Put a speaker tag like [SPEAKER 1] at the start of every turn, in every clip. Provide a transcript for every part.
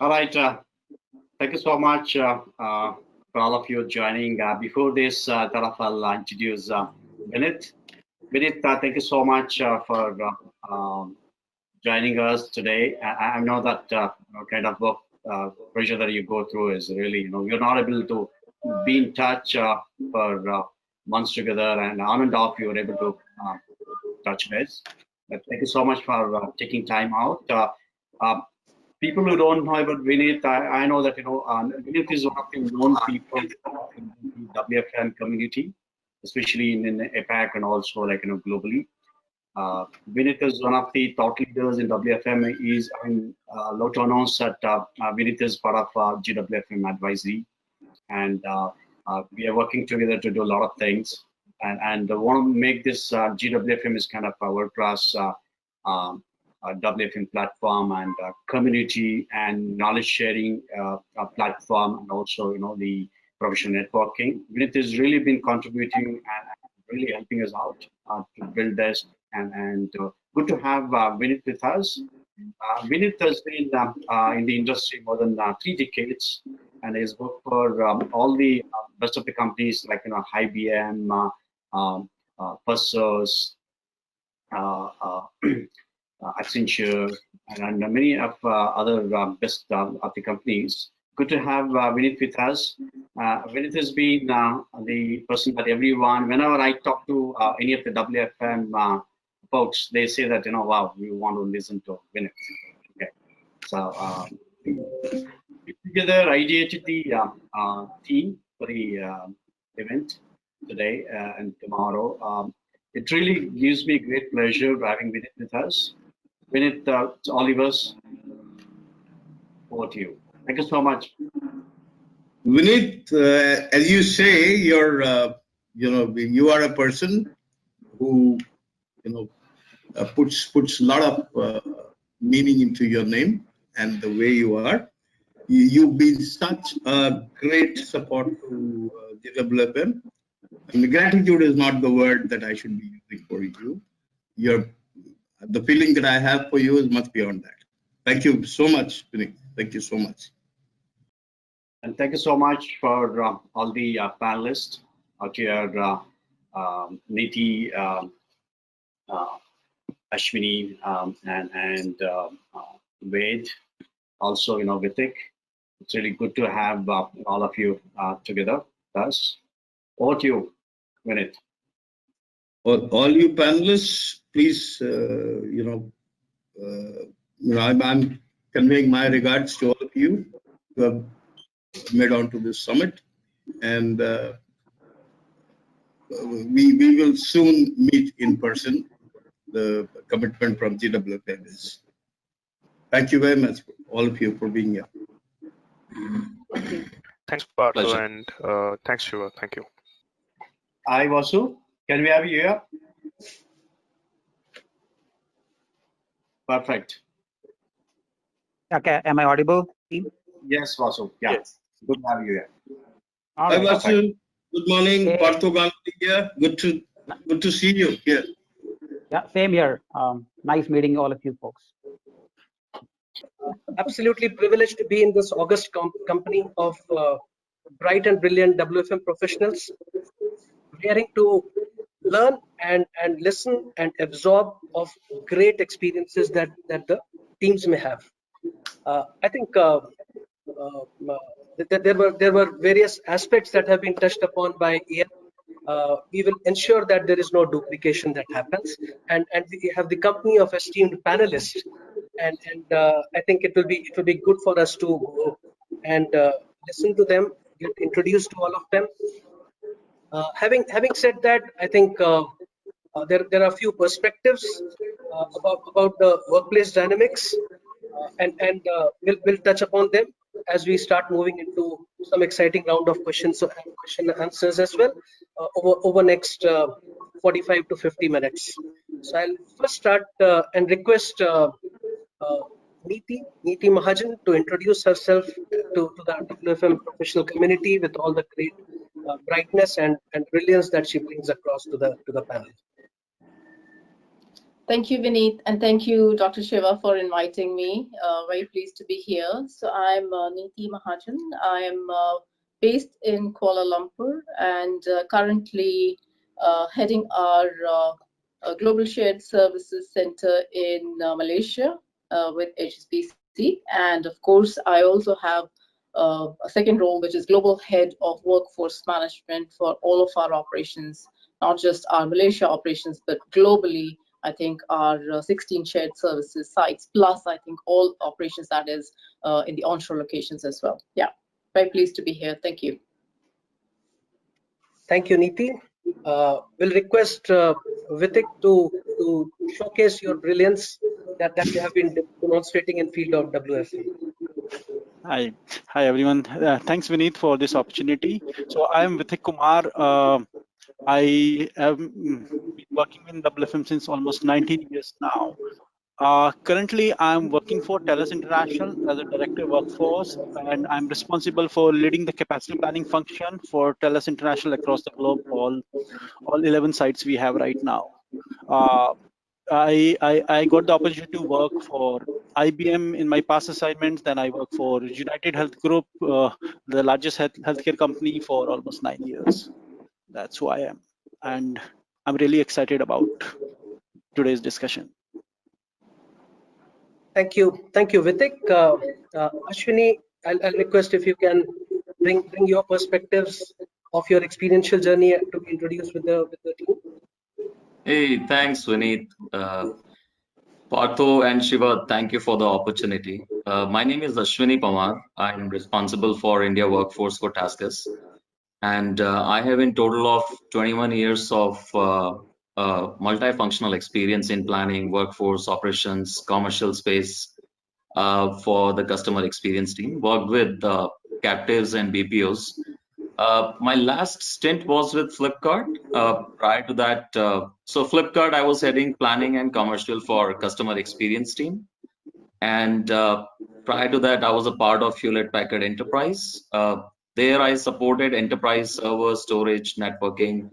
[SPEAKER 1] All right. Thank you so much for all of you joining. Before this, I'll introduce Vineet. Vineet, thank you so much for joining us today. I know that kind of work pressure that you go through is really, you're not able to be in touch for months together, and on and off, you were able to touch base. But thank you so much for taking time out. Uh, People who don't know about Vineet, I know that Vineet is one of the known people in the WFM community, especially in APAC and also globally. Vineet is one of the thought leaders in WFM. Loto knows that Vineet is part of GWFM advisory, and we are working together to do a lot of things. And I want to make this GWFM is kind of a world-class WFM platform and community and knowledge sharing platform, and also the professional networking. Vineet has really been contributing and really helping us out to build this, and good to have Vineet with us. Vineet has been in the industry more than 3 decades, and has worked for all the best of the companies like IBM, Fusos, Accenture, and many of other best of the companies. Good to have Vineet with us. Vineet has been the person that everyone, whenever I talk to any of the WFM folks, they say that, wow, we want to listen to Vineet. Okay. So we together ideated the theme for the event today and tomorrow. It really gives me great pleasure having Vineet with us. Vineet, it's all yours. Over to you. Thank you so much.
[SPEAKER 2] Vineet, as you say, you are a person who, puts a lot of meaning into your name and the way you are. You've been such a great support to GWFM. And gratitude is not the word that I should be using for you. The feeling that I have for you is much beyond that. Thank you so much, Vineet. Thank you so much.
[SPEAKER 1] And thank you so much for all the panelists out here, Neeti, Ashwini, and Ved, also, Vithik. It's really good to have all of you together with us. Over to you, Vineet.
[SPEAKER 2] All you panelists, please, I'm conveying my regards to all of you who have made on to this summit, and we will soon meet in person. The commitment from GWFM is. Thank you very much, all of you, for being here.
[SPEAKER 3] Thanks, Partha, and thanks, Shiva. Thank you.
[SPEAKER 1] Hi, Vasu. Can we have you here? Perfect.
[SPEAKER 4] Okay, am I audible, team?
[SPEAKER 1] Yes, Vasu. Yeah. Yes. Good to have you here.
[SPEAKER 2] Hi, Vasu. Good morning. Hey. Partha here. Good to see you here.
[SPEAKER 4] Yeah, same here. Nice meeting all of you folks.
[SPEAKER 5] Absolutely privileged to be in this august company of bright and brilliant WFM professionals, daring to learn and listen and absorb of great experiences that the teams may have. I think there were various aspects that have been touched upon by Ian. We will ensure that there is no duplication that happens, and we have the company of esteemed panelists, and I think it will be good for us to go and listen to them, get introduced to all of them. Having said that, I think there are a few perspectives about the workplace dynamics, and we'll touch upon them as we start moving into some exciting round of questions and question and answers as well over next 45 to 50 minutes. So I'll first start and request Neeti Mahajan to introduce herself to the WFM professional community with all the great brightness and brilliance that she brings across to the panel.
[SPEAKER 6] Thank you, Vineet, and thank you, Dr. Shiva, for inviting me. Very pleased to be here. So I'm Neeti Mahajan. I am based in Kuala Lumpur and currently heading our Global Shared Services Center in Malaysia with HSBC. And of course, I also have a second role, which is Global Head of Workforce Management for all of our operations, not just our Malaysia operations, but globally. I think our 16 shared services sites, plus I think all operations that is in the onshore locations as well. Yeah, very pleased to be here. Thank you.
[SPEAKER 5] Thank you, Neeti. We'll request Vithik to showcase your brilliance that you have been demonstrating in field of WFM.
[SPEAKER 7] Hi everyone. Thanks Vineet for this opportunity. So I am Vithik Kumar. I have been working in WFM since almost 19 years now. Currently, I'm working for TELUS International as a Director Workforce, and I'm responsible for leading the capacity planning function for TELUS International across the globe, all 11 sites we have right now. I got the opportunity to work for IBM in my past assignments. Then I worked for United Health Group, the largest healthcare company, for almost 9 years. That's who I am, and I'm really excited about today's discussion.
[SPEAKER 5] Thank you, Vithik. Ashwini, I'll request if you can bring your perspectives of your experiential journey to be introduced with the team.
[SPEAKER 8] Hey, thanks, Vineet. Partho and Shiva, thank you for the opportunity. My name is Ashwini Panwar. I'm responsible for India workforce for TaskUs. And I have in total of 21 years of multifunctional experience in planning, workforce, operations, commercial space for the customer experience team. Worked with captives and BPOs. My last stint was with Flipkart. Prior to that, so Flipkart, I was heading planning and commercial for customer experience team. And prior to that, I was a part of Hewlett Packard Enterprise. There, I supported enterprise server storage, networking,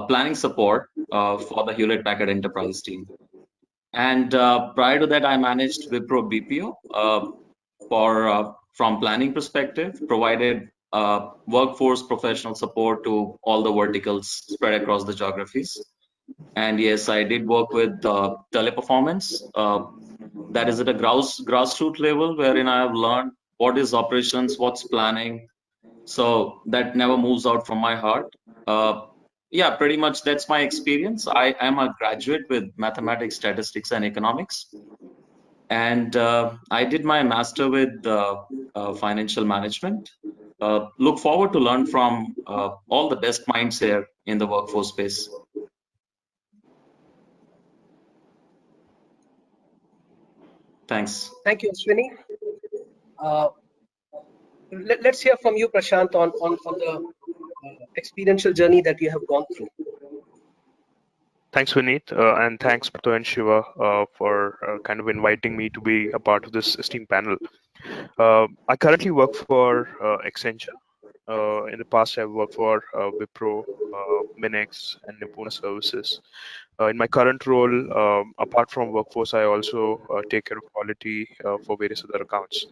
[SPEAKER 8] planning support for the Hewlett Packard Enterprise team. And prior to that, I managed Wipro BPO from planning perspective, provided workforce professional support to all the verticals spread across the geographies. And yes, I did work with teleperformance. That is at a grassroots level, wherein I have learned what is operations, what's planning. So that never moves out from my heart. Yeah, pretty much that's my experience. I am a graduate with mathematics, statistics, and economics. And I did my master with financial management. Look forward to learn from all the best minds here in the workforce space. Thanks.
[SPEAKER 5] Thank you, Ashwini. Let's hear from you, Prashant, on the experiential journey that you have gone through.
[SPEAKER 3] Thanks, Vineet, and thanks, Partho and Shiva, for kind of inviting me to be a part of this esteemed panel. I currently work for Accenture. In the past, I've worked for Wipro, Minex, and Nipuna Services. In my current role, apart from workforce, I also take care of quality for various other accounts.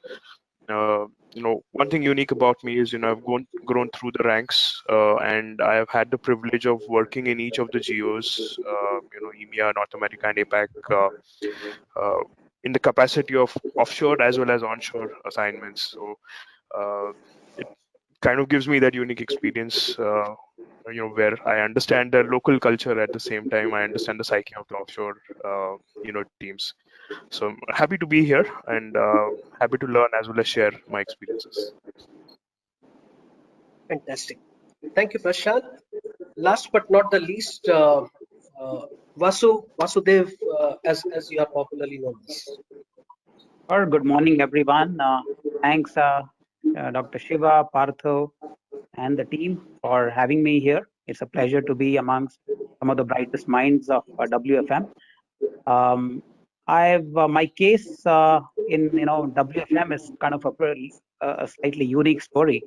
[SPEAKER 3] One thing unique about me is, I've grown through the ranks, and I have had the privilege of working in each of the geos, EMEA, North America, and APAC, in the capacity of offshore as well as onshore assignments. So it kind of gives me that unique experience, where I understand the local culture at the same time I understand the psyche of the offshore, teams. So I'm happy to be here and happy to learn as well as share my experiences.
[SPEAKER 5] Fantastic. Thank you, Prashant. Last but not the least, Vasudev, as you are popularly known as.
[SPEAKER 4] Good morning, everyone. Thanks, Dr. Shiva, Partho, and the team for having me here. It's a pleasure to be amongst some of the brightest minds of WFM. My case in WFM is kind of a slightly unique story.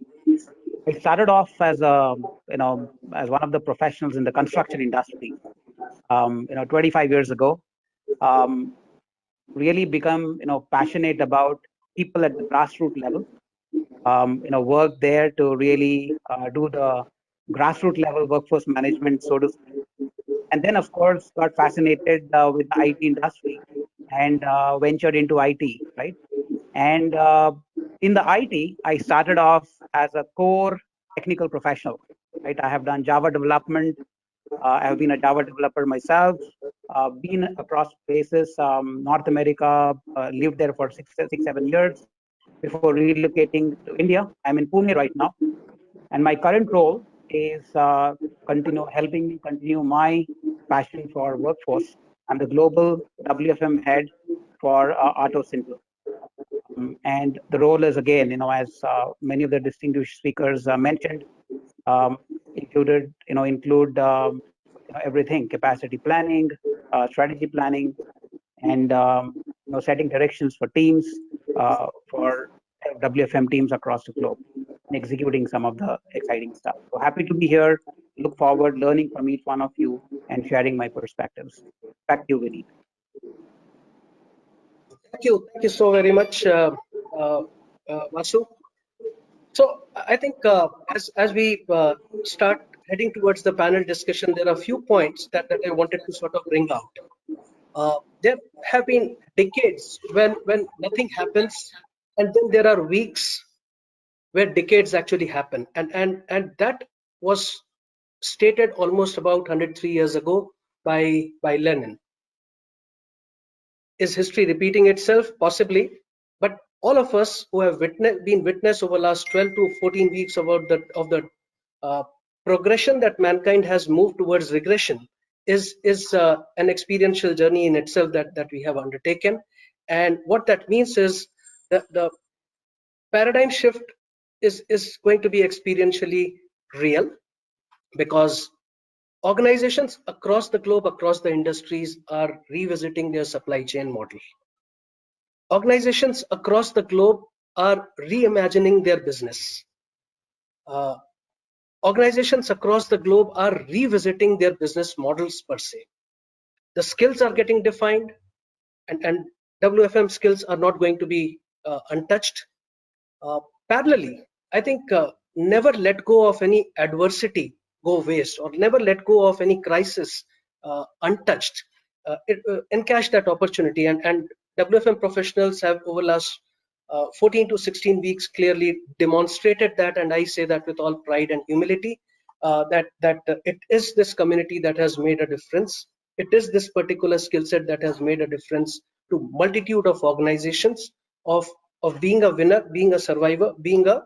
[SPEAKER 4] I started off as as one of the professionals in the construction industry, 25 years ago. really become passionate about people at the grassroots level. Work there to really do the grassroots level workforce management, so to speak. And then, of course, got fascinated with the IT industry and ventured into IT, right? And in the IT, I started off as a core technical professional, right? I have done Java development. I have been a Java developer myself. Been across places, North America, lived there for 7 years before relocating to India. I'm in Pune right now, and my current role is helping me continue my passion for workforce. I'm the global WFM head for Auto Synthesis. And the role is again, as many of the distinguished speakers mentioned, include everything: capacity planning, strategy planning, and setting directions for teams, for WFM teams across the globe, and executing some of the exciting stuff. So happy to be here. Look forward learning from each one of you and sharing my perspectives. Back to you, Vineet.
[SPEAKER 5] Thank you so very much, Vasu. So I think as we start heading towards the panel discussion, there are a few points that I wanted to sort of bring out. There have been decades when nothing happens, and then there are weeks where decades actually happen, and that was stated almost about 103 years ago by Lenin. Is history repeating itself? Possibly, but all of us who have been witness over last 12 to 14 weeks about the progression that mankind has moved towards regression is an experiential journey in itself that we have undertaken. And what that means is that the paradigm shift is going to be experientially real, because organizations across the globe, across the industries, are revisiting their supply chain model. Organizations across the globe are reimagining their business. Organizations across the globe are revisiting their business models per se. The skills are getting defined, and WFM skills are not going to be untouched. Parallelly, I think never let go of any adversity go waste, or never let go of any crisis untouched. Encash that opportunity, and WFM professionals have over last 14 to 16 weeks clearly demonstrated that, and I say that with all pride and humility, that it is this community that has made a difference. It is this particular skill set that has made a difference to multitude of organizations, of being a winner, being a survivor, being a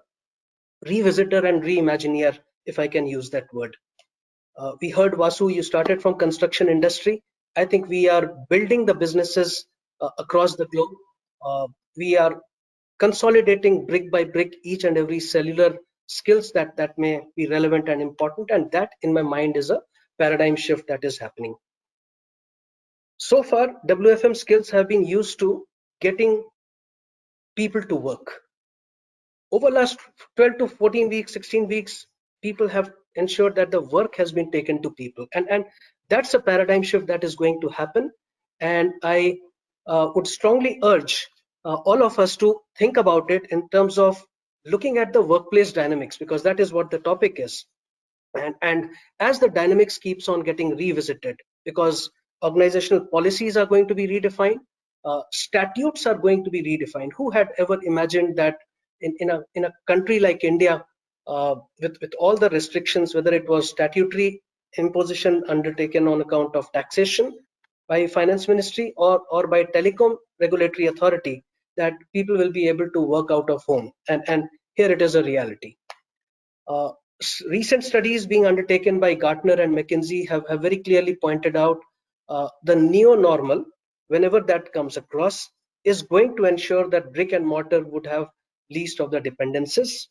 [SPEAKER 5] revisitor and reimagineer, if I can use that word. We heard, Vasu, you started from construction industry. I think we are building the businesses across the globe. We are consolidating brick by brick each and every cellular skills that may be relevant and important, and that in my mind is a paradigm shift that is happening. So far, WFM skills have been used to getting people to work. Over last 12 to 14 weeks, 16 weeks, people have ensured that the work has been taken to people, and that's a paradigm shift that is going to happen. And I would strongly urge all of us to think about it in terms of looking at the workplace dynamics, because that is what the topic is. And as the dynamics keeps on getting revisited, because organizational policies are going to be redefined, statutes are going to be redefined. Who had ever imagined that in a country like India, with all the restrictions, whether it was statutory imposition undertaken on account of taxation by finance ministry or by telecom regulatory authority, that people will be able to work out of home, and here it is a reality. Recent studies being undertaken by Gartner and McKinsey have very clearly pointed out the neo-normal, whenever that comes across, is going to ensure that brick and mortar would have least of the dependencies.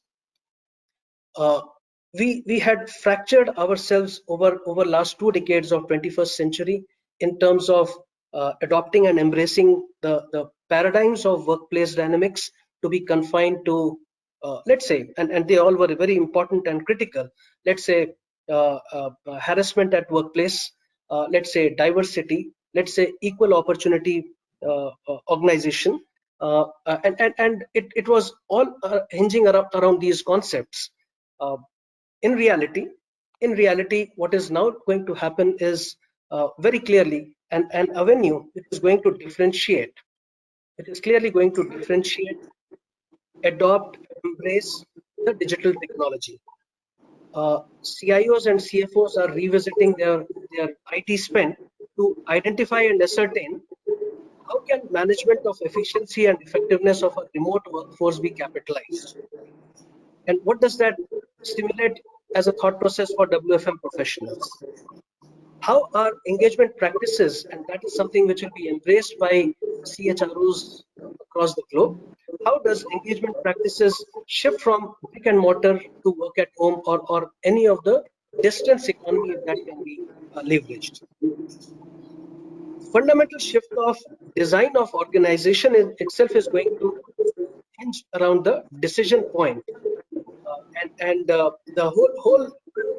[SPEAKER 5] We had fractured ourselves over last 2 decades of 21st century in terms of adopting and embracing the paradigms of workplace dynamics to be confined to, let's say, and they all were very important and critical, let's say harassment at workplace, let's say diversity, let's say, equal opportunity organization, and it was all hinging around these concepts. In reality, what is now going to happen is very clearly an avenue which is going to differentiate. It is clearly going to differentiate, adopt, embrace the digital technology. CIOs and CFOs are revisiting their IT spend to identify and ascertain how can management of efficiency and effectiveness of a remote workforce be capitalized, and what does that stimulate as a thought process for WFM professionals. How are engagement practices, and that is something which will be embraced by CHROs across the globe, how does engagement practices shift from brick and mortar to work at home, or any of the distance economy that can be leveraged? Fundamental shift of design of organization itself is going to hinge around the decision point, and the whole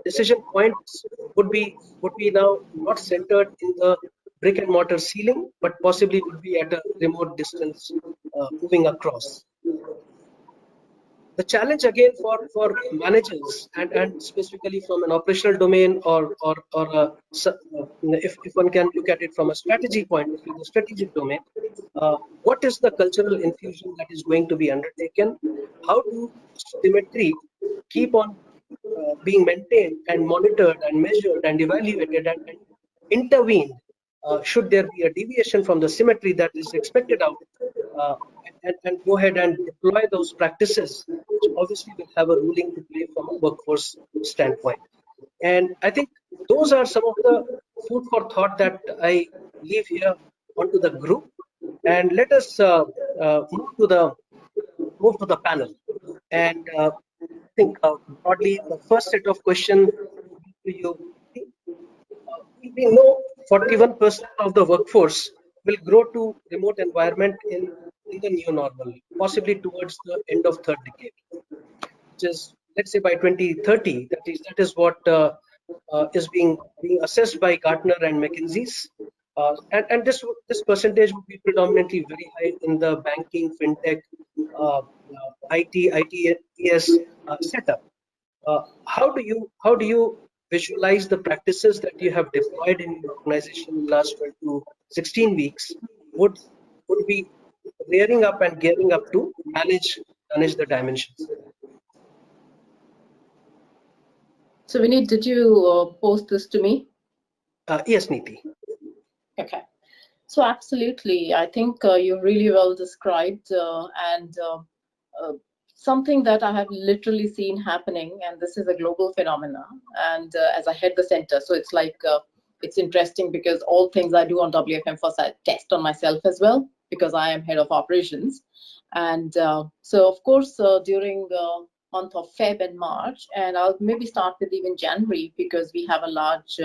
[SPEAKER 5] decision points would be now not centered in the brick and mortar ceiling, but possibly would be at a remote distance, moving across. The challenge again for managers, and specifically from an operational domain, or if one can look at it from a strategy point of view, the strategic domain, what is the cultural infusion that is going to be undertaken? How do symmetry keep on being maintained and monitored and measured and evaluated and intervened should there be a deviation from the symmetry that is expected out, and go ahead and deploy those practices, which obviously will have a ruling to play from a workforce standpoint. And I think those are some of the food for thought that I leave here onto the group. And let us move to the panel. And I think broadly the first set of questions to you. We know 41% of the workforce will grow to remote environment in the new normal, possibly towards the end of third decade, which is, let's say, by 2030. That is what is being assessed by Gartner and McKinsey's, and this percentage would be predominantly very high in the banking, fintech, ITES setup. How do you visualize the practices that you have deployed in your organization in the last 12 to 16 weeks would be rearing up and gearing up to manage the dimensions?
[SPEAKER 6] So Vineet, did you post this to me?
[SPEAKER 5] Yes, Neeti.
[SPEAKER 6] Okay. So absolutely, I think you really well described, and something that I have literally seen happening, and this is a global phenomena. And as I head the center, so it's like it's interesting because all things I do on WFM first I test on myself as well, because I am head of operations. And so of course during month of Feb and March, and I'll maybe start with even January, because we have a large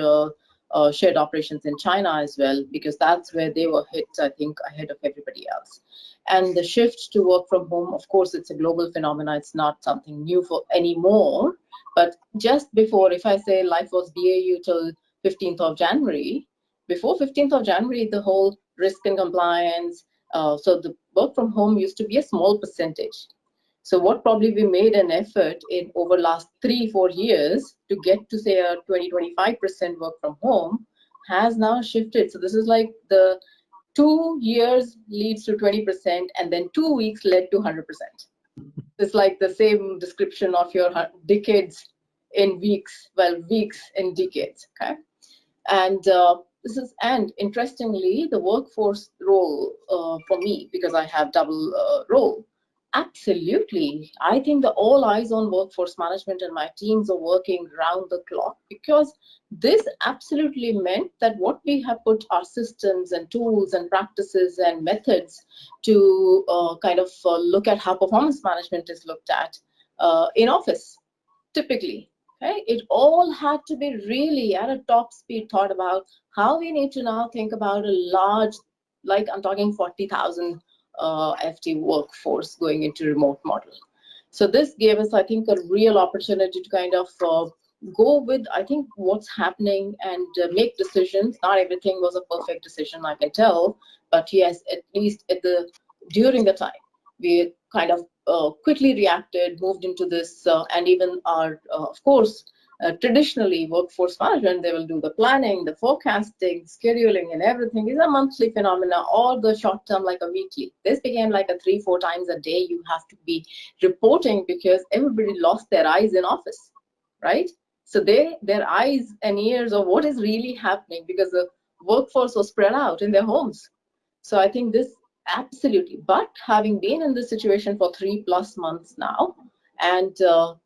[SPEAKER 6] shared operations in China as well, because that's where they were hit, I think, ahead of everybody else. And the shift to work from home, of course, it's a global phenomenon. It's not something new for anymore. But just before, if I say life was BAU till 15th of January, before 15th of January, the whole risk and compliance, so the work from home used to be a small percentage. So what probably we made an effort in over last 3-4 years to get to say a 20-25% work from home has now shifted. So this is like the 2 years leads to 20%, and then 2 weeks led to 100%. It's like the same description of your decades in weeks, well, weeks in decades. Okay, and and interestingly, the workforce role for me, because I have double role. Absolutely. I think the all eyes on workforce management and my teams are working round the clock, because this absolutely meant that what we have put our systems and tools and practices and methods to kind of look at how performance management is looked at in office, typically. Okay? It all had to be really at a top speed thought about how we need to now think about a large, like I'm talking 40,000 FT workforce going into remote model. So this gave us, I think, a real opportunity to kind of go with, I think, what's happening and make decisions. Not everything was a perfect decision, I can tell, but yes, at least during the time, we kind of quickly reacted, moved into this, and even our, of course, traditionally workforce management, they will do the planning, the forecasting, scheduling, and everything is a monthly phenomena, or the short term like a weekly. This became like a 3-4 times a day you have to be reporting, because everybody lost their eyes in office, right? So their eyes and ears of what is really happening, because the workforce was spread out in their homes. So I think this absolutely, but having been in this situation for 3+ months now, and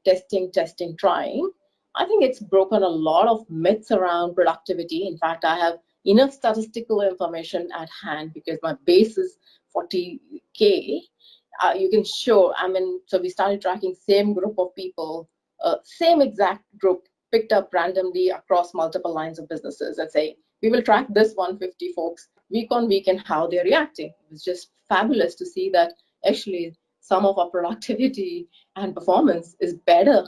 [SPEAKER 6] testing, trying, I think it's broken a lot of myths around productivity. In fact, I have enough statistical information at hand, because my base is 40K. You can show, so we started tracking same group of people, same exact group picked up randomly across multiple lines of businesses, and say, we will track this 150 folks week on week and how they're reacting. It was just fabulous to see that actually some of our productivity and performance is better,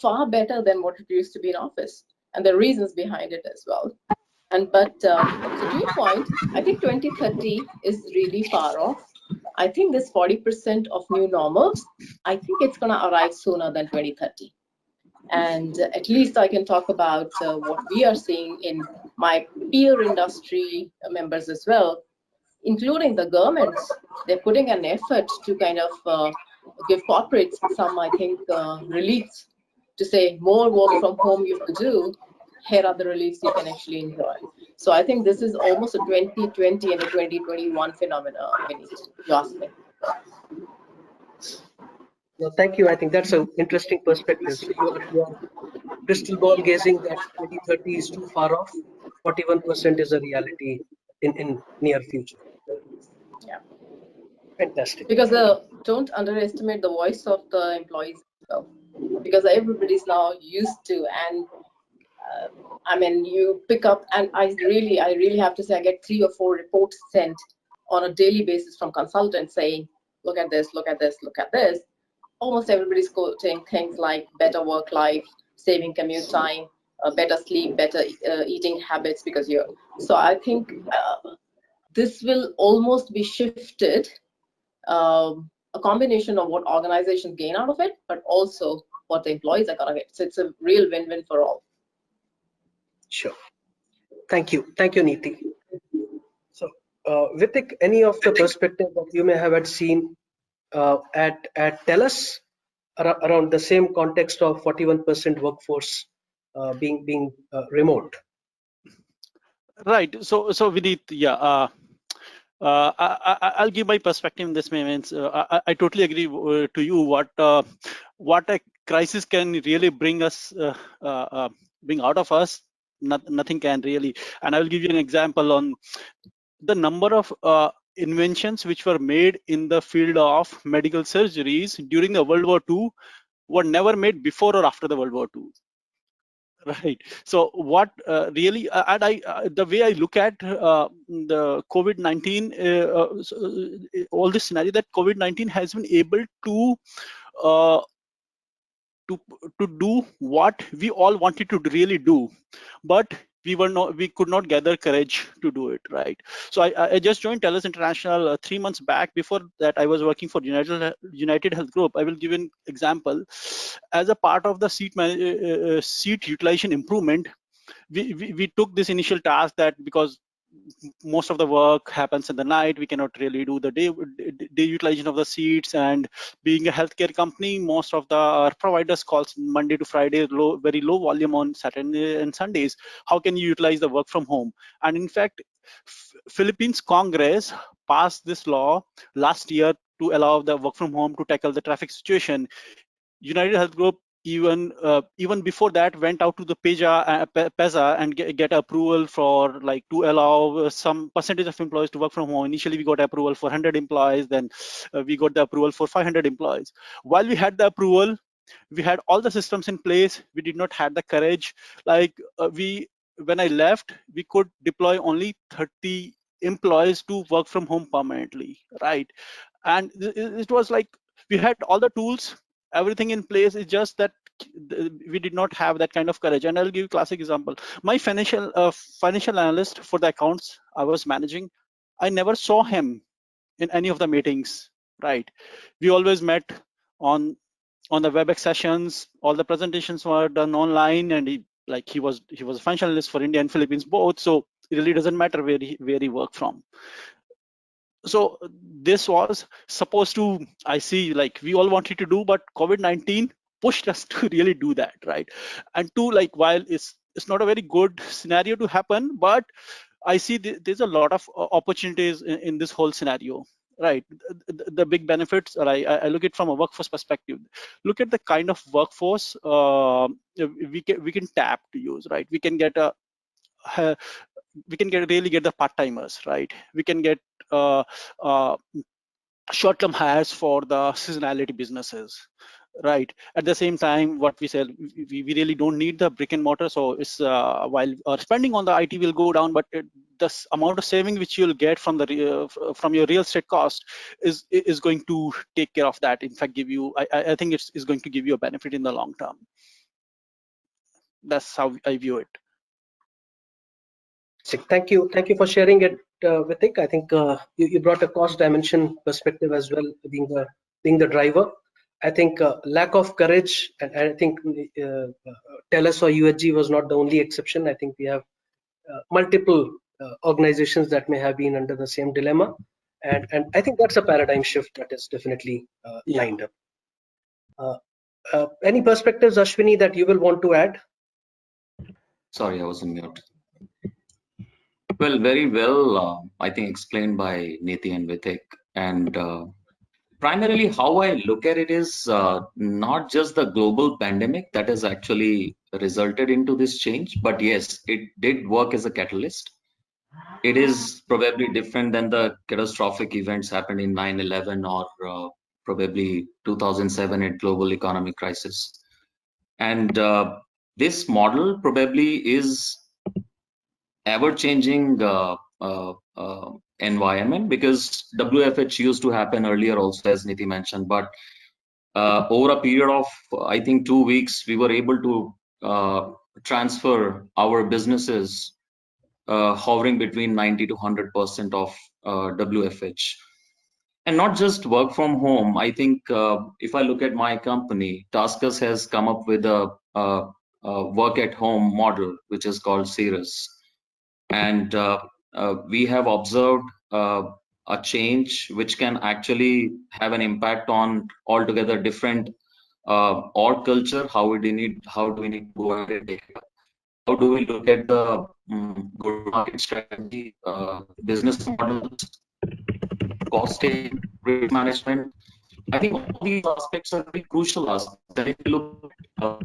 [SPEAKER 6] far better than what it used to be in office, and the reasons behind it as well. But so to your point, I think 2030 is really far off. I think this 40% of new normal, I think it's going to arrive sooner than 2030. And at least I can talk about what we are seeing in my peer industry members as well, including the governments. They're putting an effort to kind of give corporates some, I think, reliefs, to say more work from home you will do. Here are the reliefs you can actually enjoy. So I think this is almost a 2020 and a 2021 phenomena, Vineet, you ask me.
[SPEAKER 5] Well, thank you. I think that's an interesting perspective. So your crystal ball gazing that 2030 is too far off. 41% is a reality in near future.
[SPEAKER 6] Yeah.
[SPEAKER 5] Fantastic.
[SPEAKER 6] Because don't underestimate the voice of the employees as well, because everybody's now used to, and you pick up, and I really have to say, I get 3 or 4 reports sent on a daily basis from consultants saying, look at this, look at this, look at this. Almost everybody's quoting things like better work life, saving commute time, better sleep, better eating habits, because you're. So I think this will almost be shifted, a combination of what organizations gain out of it, but also what the employees are going to get. So it's a real win-win for all.
[SPEAKER 5] Sure. Thank you, Neeti. So, Vithik, any of the perspective that you may have had seen at TELUS around the same context of 41% workforce being remote?
[SPEAKER 7] Right. So Vineet, yeah. I'll give my perspective in this moment. I totally agree to you. What a crisis can really bring us, bring out of us. Nothing can really. And I will give you an example on the number of inventions which were made in the field of medical surgeries during the World War II were never made before or after the World War II. Right. So what really, and the way I look at the COVID-19, all this scenario, that COVID-19 has been able uh, to do what we all wanted to really do, but we could not gather courage to do it. Right. So I just joined TELUS International 3 months back. Before that, I was working for United Health Group. I will give an example. As a part of the seat utilization improvement, we took this initial task, that because most of the work happens in the night, we cannot really do the day utilization of the seats. And being a healthcare company, most of our providers calls Monday to Friday, very low volume on Saturday and Sundays. How can you utilize the work from home? And in fact, Philippines Congress passed this law last year to allow the work from home to tackle the traffic situation. United Health Group even before that went out to the PESA and get approval for to allow some percentage of employees to work from home. Initially, we got approval for 100 employees, then we got the approval for 500 employees. While we had the approval, we had all the systems in place. We did not have the courage. When I left, we could deploy only 30 employees to work from home permanently, right? And it was like we had all the tools, everything in place. It's just that we did not have that kind of courage. And I'll give you a classic example. My financial analyst for the accounts I was managing, I never saw him in any of the meetings, right? We always met on the WebEx sessions. All the presentations were done online, and he was a financial analyst for India and Philippines both, so it really doesn't matter where he worked from. So this was supposed to, I see, like we all wanted to do, but COVID-19 pushed us to really do that, right? And two, like while it's not a very good scenario to happen, but I see there's a lot of opportunities in this whole scenario, right? The big benefits, or I look at it from a workforce perspective. Look at the kind of workforce we can tap to use, right? We can get really get the part-timers, right? We can get short-term hires for the seasonality businesses, right? At the same time, what we said, we really don't need the brick and mortar. So it's while our spending on the IT will go down, but the amount of saving which you'll get from the from your real estate cost is going to take care of that. In fact, give you, I think it's going to give you a benefit in the long term. That's how I view it.
[SPEAKER 5] Thank you for sharing it, Vithik. I think you brought a cost dimension perspective as well, being the driver. I think lack of courage, and I think TELUS or UHG was not the only exception. I think we have multiple organizations that may have been under the same dilemma, and I think that's a paradigm shift that is definitely lined up. Any perspectives, Ashwini, that you will want to add?
[SPEAKER 8] Sorry, I was on mute. Well, very well, I think explained by Neeti and Vithik. And primarily how I look at it is not just the global pandemic that has actually resulted into this change, but yes, it did work as a catalyst. It is probably different than the catastrophic events happened in 9/11 or probably 2007 at global economic crisis. And this model probably is ever-changing environment, because WFH used to happen earlier also, as Neeti mentioned, but over a period of I think 2 weeks we were able to transfer our businesses hovering between 90 to 100% of WFH, and not just work from home. I think if I look at my company, TaskUs has come up with a work at home model which is called Cirrus. And we have observed a change which can actually have an impact on altogether different org culture. How do we need to go ahead and take it? How do we look at the go-to-market strategy, business models, costing, risk management? I think all these aspects are very crucial aspects. And if you look at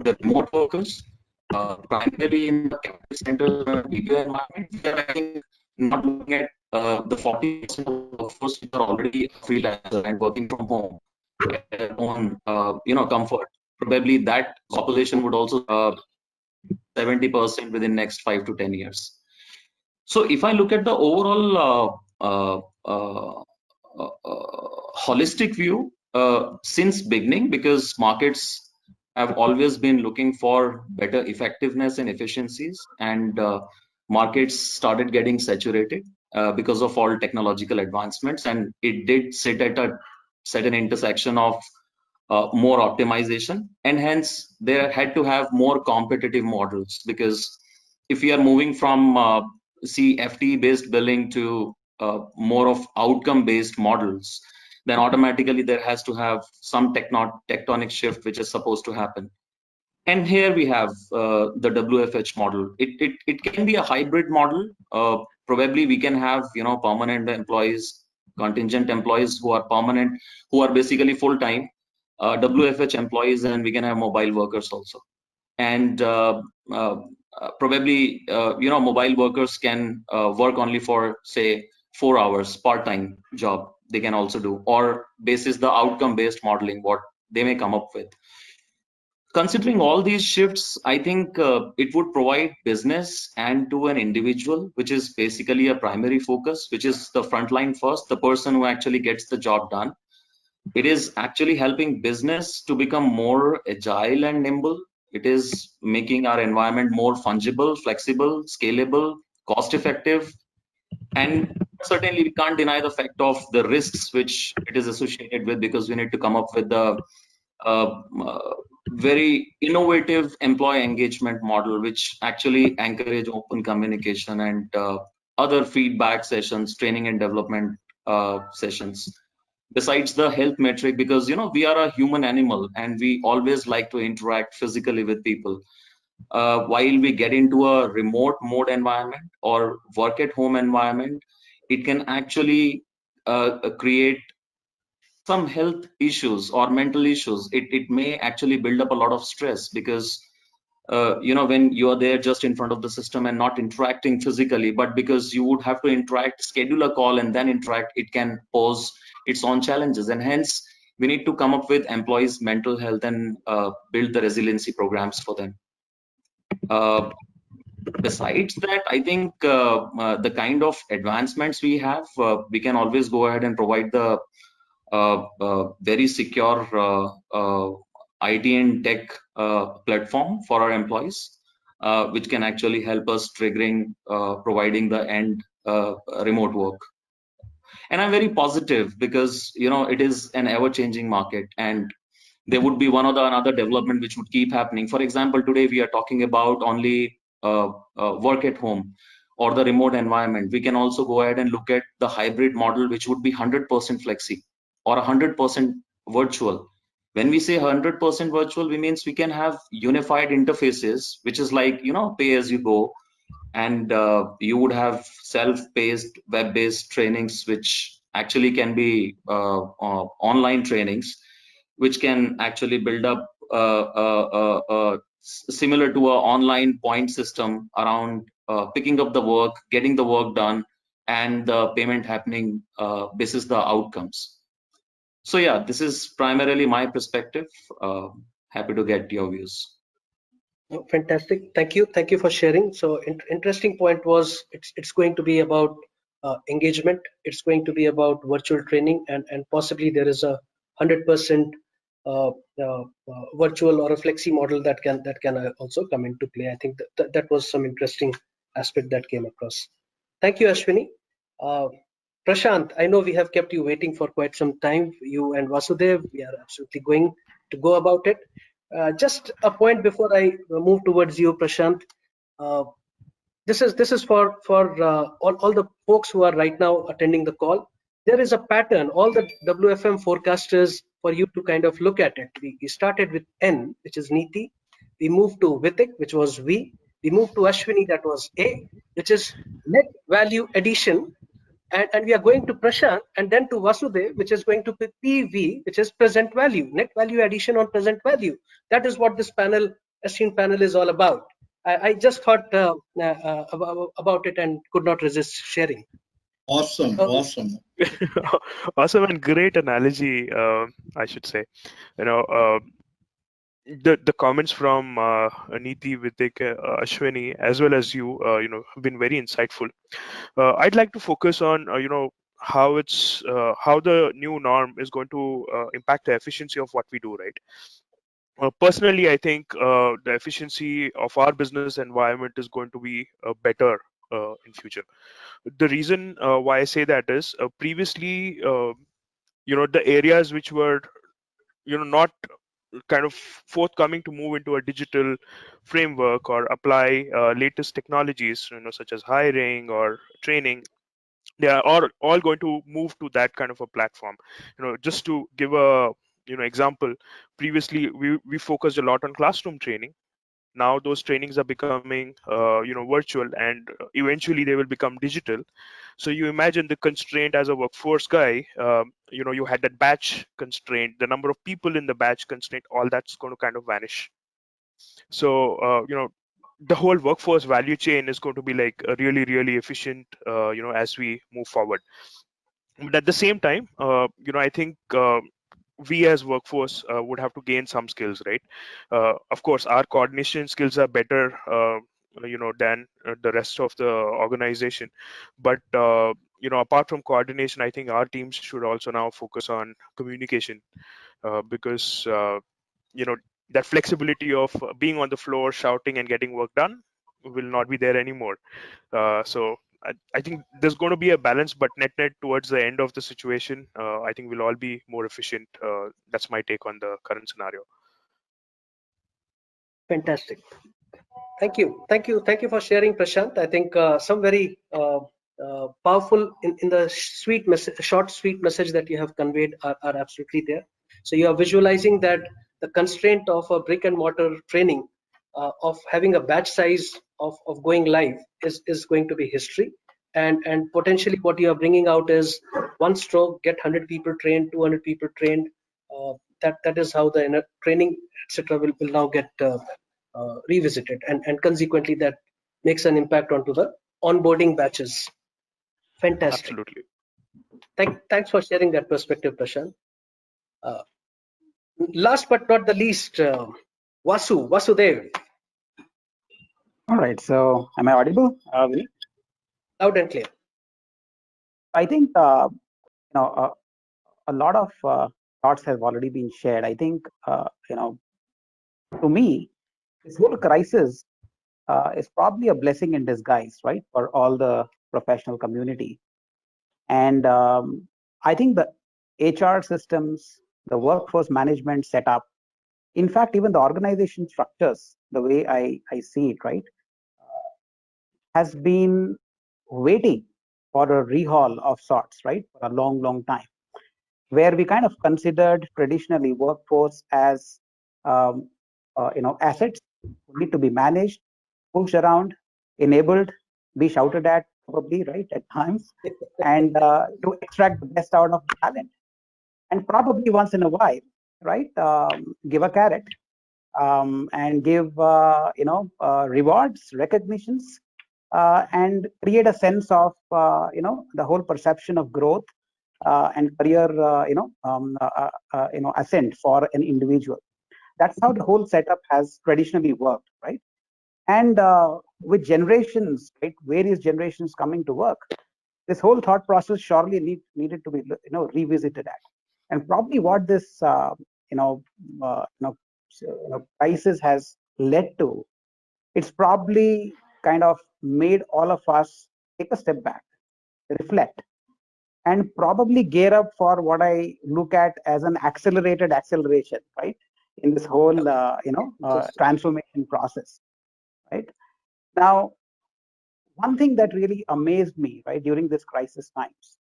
[SPEAKER 8] the remote workers, primarily in the capital center BPO environment, we are, I think, not looking at the 40% of the workforce which are already freelancer and working from home at their own, comfort. Probably that population would also 70% within next 5 to 10 years. So if I look at the overall holistic view since beginning, because markets have always been looking for better effectiveness and efficiencies, and markets started getting saturated because of all technological advancements, and it did sit at an intersection of more optimization, and hence they had to have more competitive models, because if we are moving from FTE based billing to more of outcome based models, then automatically there has to have some tectonic shift which is supposed to happen. And here we have the WFH model. It can be a hybrid model. Probably we can have permanent employees, contingent employees who are permanent, who are basically full time WFH employees, and we can have mobile workers also. And probably mobile workers can work only for say 4 hours part-time job. They can also do, or basis the outcome-based modeling what they may come up with. Considering all these shifts, I think it would provide business and to an individual, which is basically a primary focus, which is the frontline first, the person who actually gets the job done. It is actually helping business to become more agile and nimble. It is making our environment more fungible, flexible, scalable, cost effective. And certainly we can't deny the fact of the risks which it is associated with, because we need to come up with the very innovative employee engagement model, which actually encourage open communication and other feedback sessions, training and development sessions. Besides the health metric, because we are a human animal and we always like to interact physically with people. While we get into a remote mode environment or work at home environment, it can actually create some health issues or mental issues. It may actually build up a lot of stress, because when you are there just in front of the system and not interacting physically, but because you would have to interact, schedule a call and then interact, it can pose its own challenges. And hence we need to come up with employees mental health and build the resiliency programs for them. Besides that, I think the kind of advancements we have, we can always go ahead and provide the very secure IT and tech platform for our employees, which can actually help us triggering providing the end remote work. And I'm very positive, because it is an ever-changing market, and there would be one or another development which would keep happening. For example, today we are talking about only work at home or the remote environment. We can also go ahead and look at the hybrid model, which would be 100% flexi or 100% virtual. When we say 100% virtual, we means we can have unified interfaces, which is like pay as you go, and you would have self-paced web-based trainings, which actually can be online trainings, which can actually build up similar to a online point system around picking up the work, getting the work done, and the payment happening basis the outcomes. So yeah, this is primarily my perspective. Happy to get your views.
[SPEAKER 5] Oh, fantastic. Thank you for sharing. So interesting point was it's going to be about engagement. It's going to be about virtual training, and possibly there is a 100% virtual or a flexi model that can also come into play. I think that was some interesting aspect that came across. Thank you, Ashwini. Prashant, I know we have kept you waiting for quite some time. You and Vasudev, we are absolutely going to go about it. Just a point before I move towards you, Prashant. This is for all the folks who are right now attending the call. There is a pattern. All the WFM forecasters, for you to kind of look at it. We started with N, which is Neeti. We moved to Vithik, which was V. We moved to Ashwini, that was A, which is net value addition. And we are going to Prashant, and then to Vasudev, which is going to be PV, which is present value, net value addition on present value. That is what this esteemed panel is all about. I just thought about it and could not resist sharing.
[SPEAKER 2] Awesome, awesome.
[SPEAKER 3] Awesome and great analogy, I should say. The comments from Neeti, Vithik, Ashwini, as well as you, have been very insightful. I'd like to focus on, how how the new norm is going to impact the efficiency of what we do, right? Personally, I think the efficiency of our business environment is going to be better in future. The reason why I say that is previously, the areas which were, not kind of forthcoming to move into a digital framework or apply latest technologies, such as hiring or training, they are all going to move to that kind of a platform. Just to give a example, previously we focused a lot on classroom training. Now those trainings are becoming virtual, and eventually they will become digital. So you imagine the constraint as a workforce guy. You had that batch constraint, the number of people in the batch constraint, all that's going to kind of vanish. So the whole workforce value chain is going to be like a really efficient as we move forward. But at the same time, I think we as workforce would have to gain some skills, right? Of course, our coordination skills are better than the rest of the organization, but apart from coordination, I think our teams should also now focus on communication, because that flexibility of being on the floor, shouting and getting work done will not be there anymore. So I think there's going to be a balance, but net towards the end of the situation, I think we'll all be more efficient. That's my take on the current scenario.
[SPEAKER 5] Fantastic. Thank you for sharing, Prashant. I think some very powerful in the short sweet message that you have conveyed are absolutely there. So you are visualizing that the constraint of a brick and mortar training, of having a batch size of going live is going to be history, and potentially what you are bringing out is one stroke, get 100 people trained, 200 people trained. That is how the training, etc., will now get revisited, and consequently that makes an impact onto the onboarding batches. Fantastic.
[SPEAKER 3] Absolutely.
[SPEAKER 5] Thanks for sharing that perspective, Prashant. Last but not the least, Vasudev.
[SPEAKER 4] All right. So, am I audible, Vineet?
[SPEAKER 5] Loud and clear.
[SPEAKER 4] I think a lot of thoughts have already been shared. I think to me, this whole crisis is probably a blessing in disguise, right, for all the professional community. And I think the HR systems, the workforce management setup, in fact, even the organization structures, the way I see it, right, has been waiting for a rehaul of sorts, right, for a long time, where we kind of considered traditionally workforce as assets who need to be managed, pushed around, enabled, be shouted at probably, right, at times, and to extract the best out of the talent. And probably once in a while, right, give a carrot, and give rewards, recognitions, and create a sense of the whole perception of growth and career ascent for an individual. That's how the whole setup has traditionally worked, right? And with generations, right, various generations coming to work, this whole thought process surely needed to be revisited at. And probably what this crisis has led to, it's probably kind of made all of us take a step back, reflect, and probably gear up for what I look at as an accelerated acceleration, right, in this whole transformation process, right? Now, one thing that really amazed me, right, during this crisis times,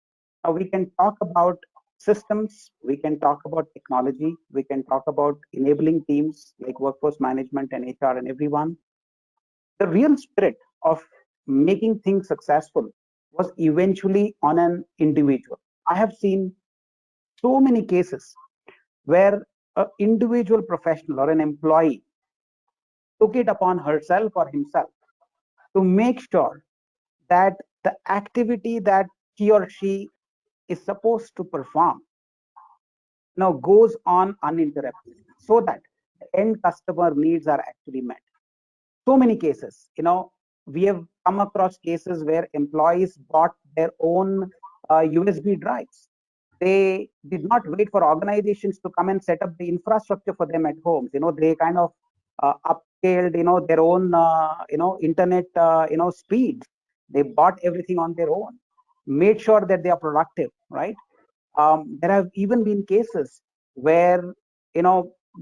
[SPEAKER 4] we can talk about systems, we can talk about technology, we can talk about enabling teams like workforce management and HR and everyone. The real spirit of making things successful was eventually on an individual. I have seen so many cases where an individual professional or an employee took it upon herself or himself to make sure that the activity that he or she is supposed to perform now goes on uninterrupted, so that the end customer needs are actually met. So many cases, we have come across cases where employees bought their own USB drives. They did not wait for organizations to come and set up the infrastructure for them at homes. They kind of upscaled, their own, internet, speeds. They bought everything on their own, made sure that they are productive, right? There have even been cases where,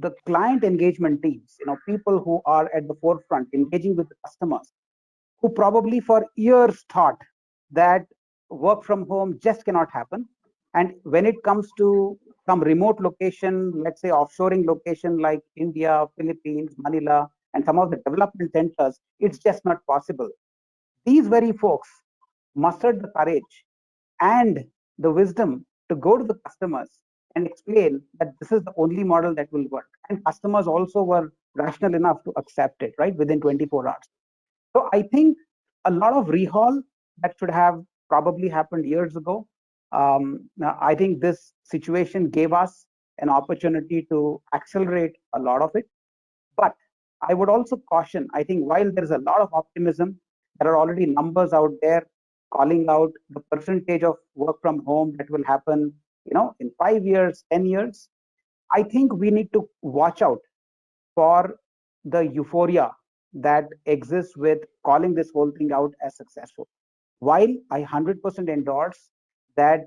[SPEAKER 4] the client engagement teams, people who are at the forefront engaging with the customers, who probably for years thought that work from home just cannot happen. And when it comes to some remote location, let's say offshoring location like India, Philippines, Manila, and some of the development centers, it's just not possible. These very folks mustered the courage and the wisdom to go to the customers and explain that this is the only model that will work. And customers also were rational enough to accept it, right, within 24 hours. So I think a lot of rehaul that should have probably happened years ago. I think this situation gave us an opportunity to accelerate a lot of it. But I would also caution, I think while there's a lot of optimism, there are already numbers out there calling out the percentage of work from home that will happen, in 5 years, 10 years, I think we need to watch out for the euphoria that exists with calling this whole thing out as successful. While I 100% endorse that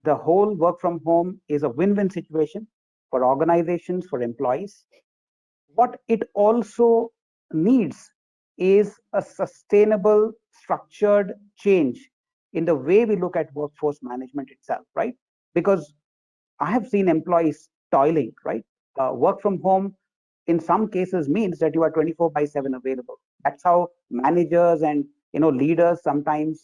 [SPEAKER 4] the whole work from home is a win-win situation for organizations, for employees, what it also needs is a sustainable, structured change in the way we look at workforce management itself, right? Because I have seen employees toiling, right? Work from home in some cases means that you are 24/7 available. That's how managers and leaders sometimes,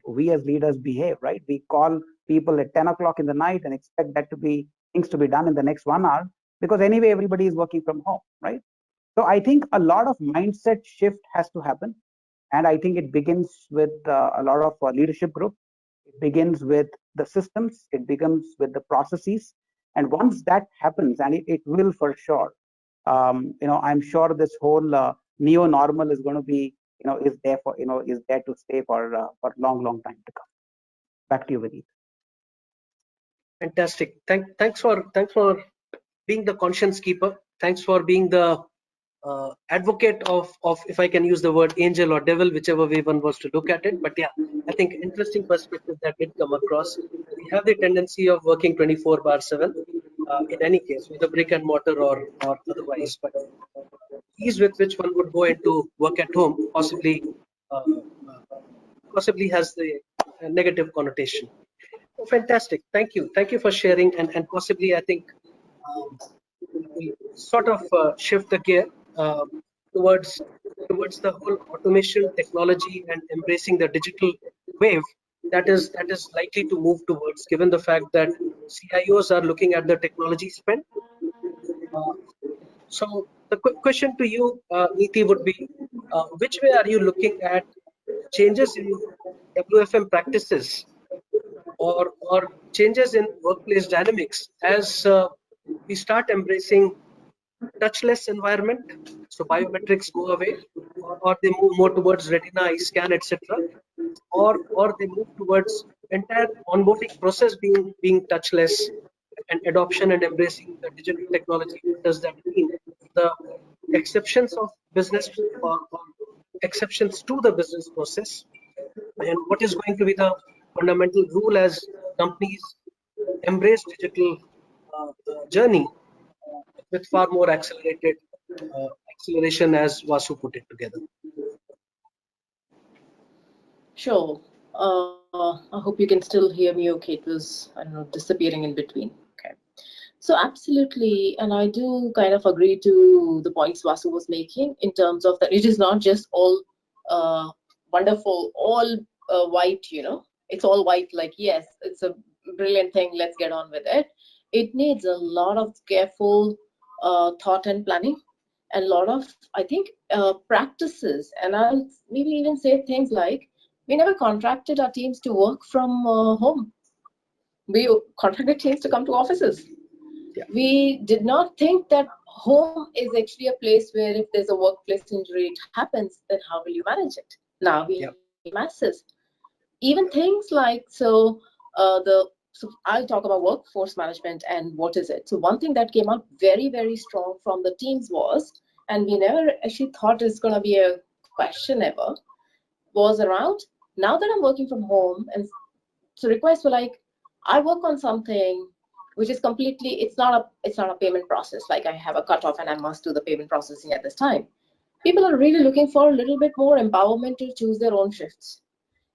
[SPEAKER 4] we as leaders behave, right? We call people at 10 o'clock in the night and expect that to be things to be done in the next 1 hour, because anyway everybody is working from home, right? So I think a lot of mindset shift has to happen, and I think it begins with a lot of leadership group. It begins with the systems. It begins with the processes, and once that happens, and it will for sure, I'm sure this whole neo normal is going to be, is there for, is there to stay for long time to come. Back to you, Vineet.
[SPEAKER 5] Fantastic. Thanks for being the conscience keeper. Thanks for being the advocate of, if I can use the word angel or devil, whichever way one was to look at it. But yeah, I think interesting perspective that did come across. We have the tendency of working 24/7 in any case, whether brick and mortar or otherwise. But ease with which one would go into work at home possibly has the negative connotation. Oh, fantastic. Thank you for sharing, and possibly I think we sort of shift the gear towards the whole automation technology and embracing the digital wave that is likely to move towards, given the fact that CIOs are looking at the technology spend. So the question to you, Neeti, would be, which way are you looking at changes in WFM practices or changes in workplace dynamics as we start embracing touchless environment, so biometrics go away, or they move more towards retina, eye scan, etc., or they move towards entire onboarding process being touchless, and adoption and embracing the digital technology. What does that mean? The exceptions of business or exceptions to the business process, and what is going to be the fundamental rule as companies embrace digital journey with far more acceleration, as Vasu put it together.
[SPEAKER 6] Sure. I hope you can still hear me okay. It was, I don't know, disappearing in between. Okay. So absolutely, and I do kind of agree to the points Vasu was making in terms of that it is not just all wonderful, all white, it's all white, like, yes, it's a brilliant thing, let's get on with it. It needs a lot of careful thought and planning, and a lot of, I think, practices. And I'll maybe even say things like, we never contracted our teams to work from home. We contracted teams to come to offices. Yeah. We did not think that home is actually a place where if there's a workplace injury, it happens, then how will you manage it? Now we have masses. Even things like, so I'll talk about workforce management and what is it. So one thing that came out very, very strong from the teams was, and we never actually thought it's going to be a question ever, was around, now that I'm working from home, and so requests were like, I work on something which is completely, it's not a payment process, like I have a cutoff and I must do the payment processing at this time. People are really looking for a little bit more empowerment to choose their own shifts.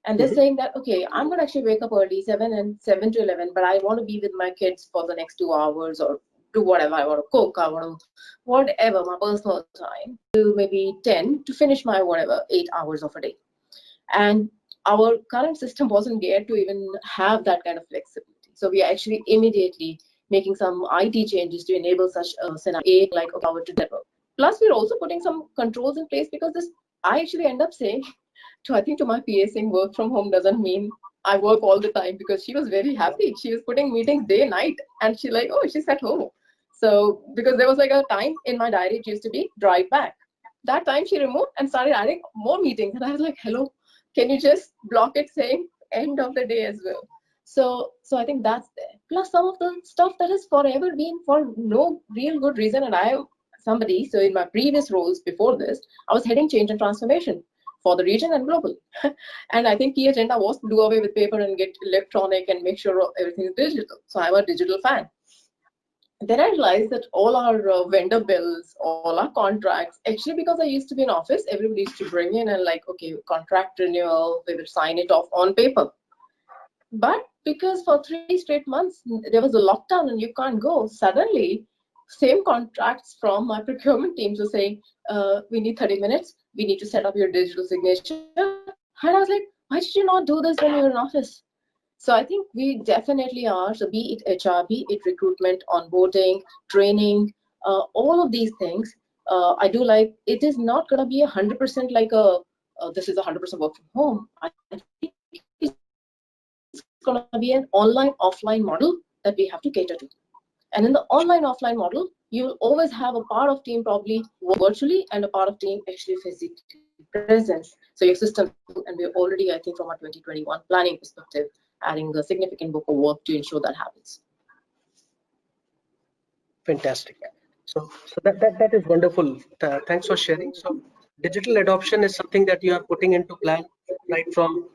[SPEAKER 6] And they're saying that, okay, I'm going to actually wake up early, 7 to 11, but I want to be with my kids for the next 2 hours or do whatever. I want to cook, I want to whatever, my personal time, to maybe 10 to finish my 8 hours of a day. And our current system wasn't geared to even have that kind of flexibility. So we are actually immediately making some IT changes to enable such a scenario, like power to develop. Plus, we're also putting some controls in place, because this, I actually end up saying, I think to my PA, saying work from home doesn't mean I work all the time, because she was very happy. She was putting meetings day, night, and she's like, oh, she's at home. So because there was like a time in my diary, it used to be drive back. That time she removed and started adding more meetings. And I was like, hello, Can you just block it saying end of the day as well? So I think that's there. Plus some of the stuff that has forever been for no real good reason. And I am somebody, so in my previous roles before this, I was heading change and transformation for the region and global. And I think key agenda was to do away with paper and get electronic and make sure everything is digital. So I'm a digital fan. Then I realized that all our vendor bills, all our contracts, actually because I used to be in office, everybody used to bring in and like, okay, contract renewal, we will sign it off on paper. But because for 3 straight months, there was a lockdown and you can't go, suddenly, same contracts from my procurement teams were saying, we need 30 minutes, we need to set up your digital signature. And I was like, why did you not do this when you were in office? So I think we definitely are, so be it HR, be it recruitment, onboarding, training, all of these things, I do like, it is not going to be 100% like this is 100% work from home. I think it's going to be an online, offline model that we have to cater to. And in the online, offline model, you'll always have a part of team probably virtually and a part of team actually physically present. So your system, and we're already, I think from a 2021 planning perspective, adding a significant book of work to ensure that happens.
[SPEAKER 5] Fantastic. So that is wonderful. Thanks for sharing. So digital adoption is something that you are putting into plan right from,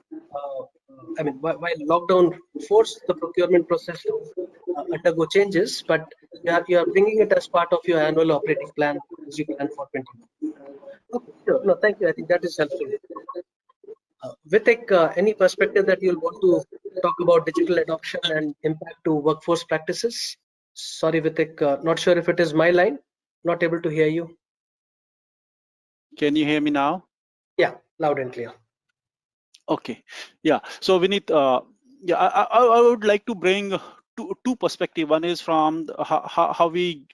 [SPEAKER 5] I mean, while lockdown forced the procurement process to undergo changes, but you are bringing it as part of your annual operating plan as you plan for 21. Okay, sure. No, thank you. I think that is helpful. Vithik, any perspective that you'll want to talk about digital adoption and impact to workforce practices? Sorry, Vithik, not sure if it is my line. Not able to hear you.
[SPEAKER 7] Can you hear me now?
[SPEAKER 5] Yeah, loud and clear.
[SPEAKER 7] Okay. Yeah. So Vineet, yeah, I would like to bring two perspective. One is from how we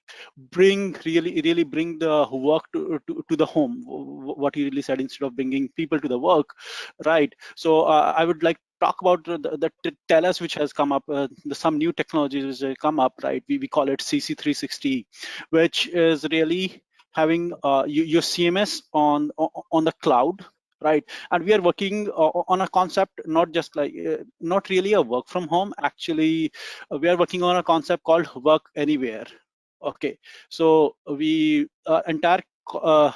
[SPEAKER 7] really bring the work to the home. What you really said, instead of bringing people to the work, right? So I would like to talk about the TELUS, which has come up, some new technologies which have come up, right? We call it CC360, which is really having your CMS on the cloud, right? And we are working on a concept, not just like not really a work from home. Actually, we are working on a concept called work anywhere. Okay, so we entire call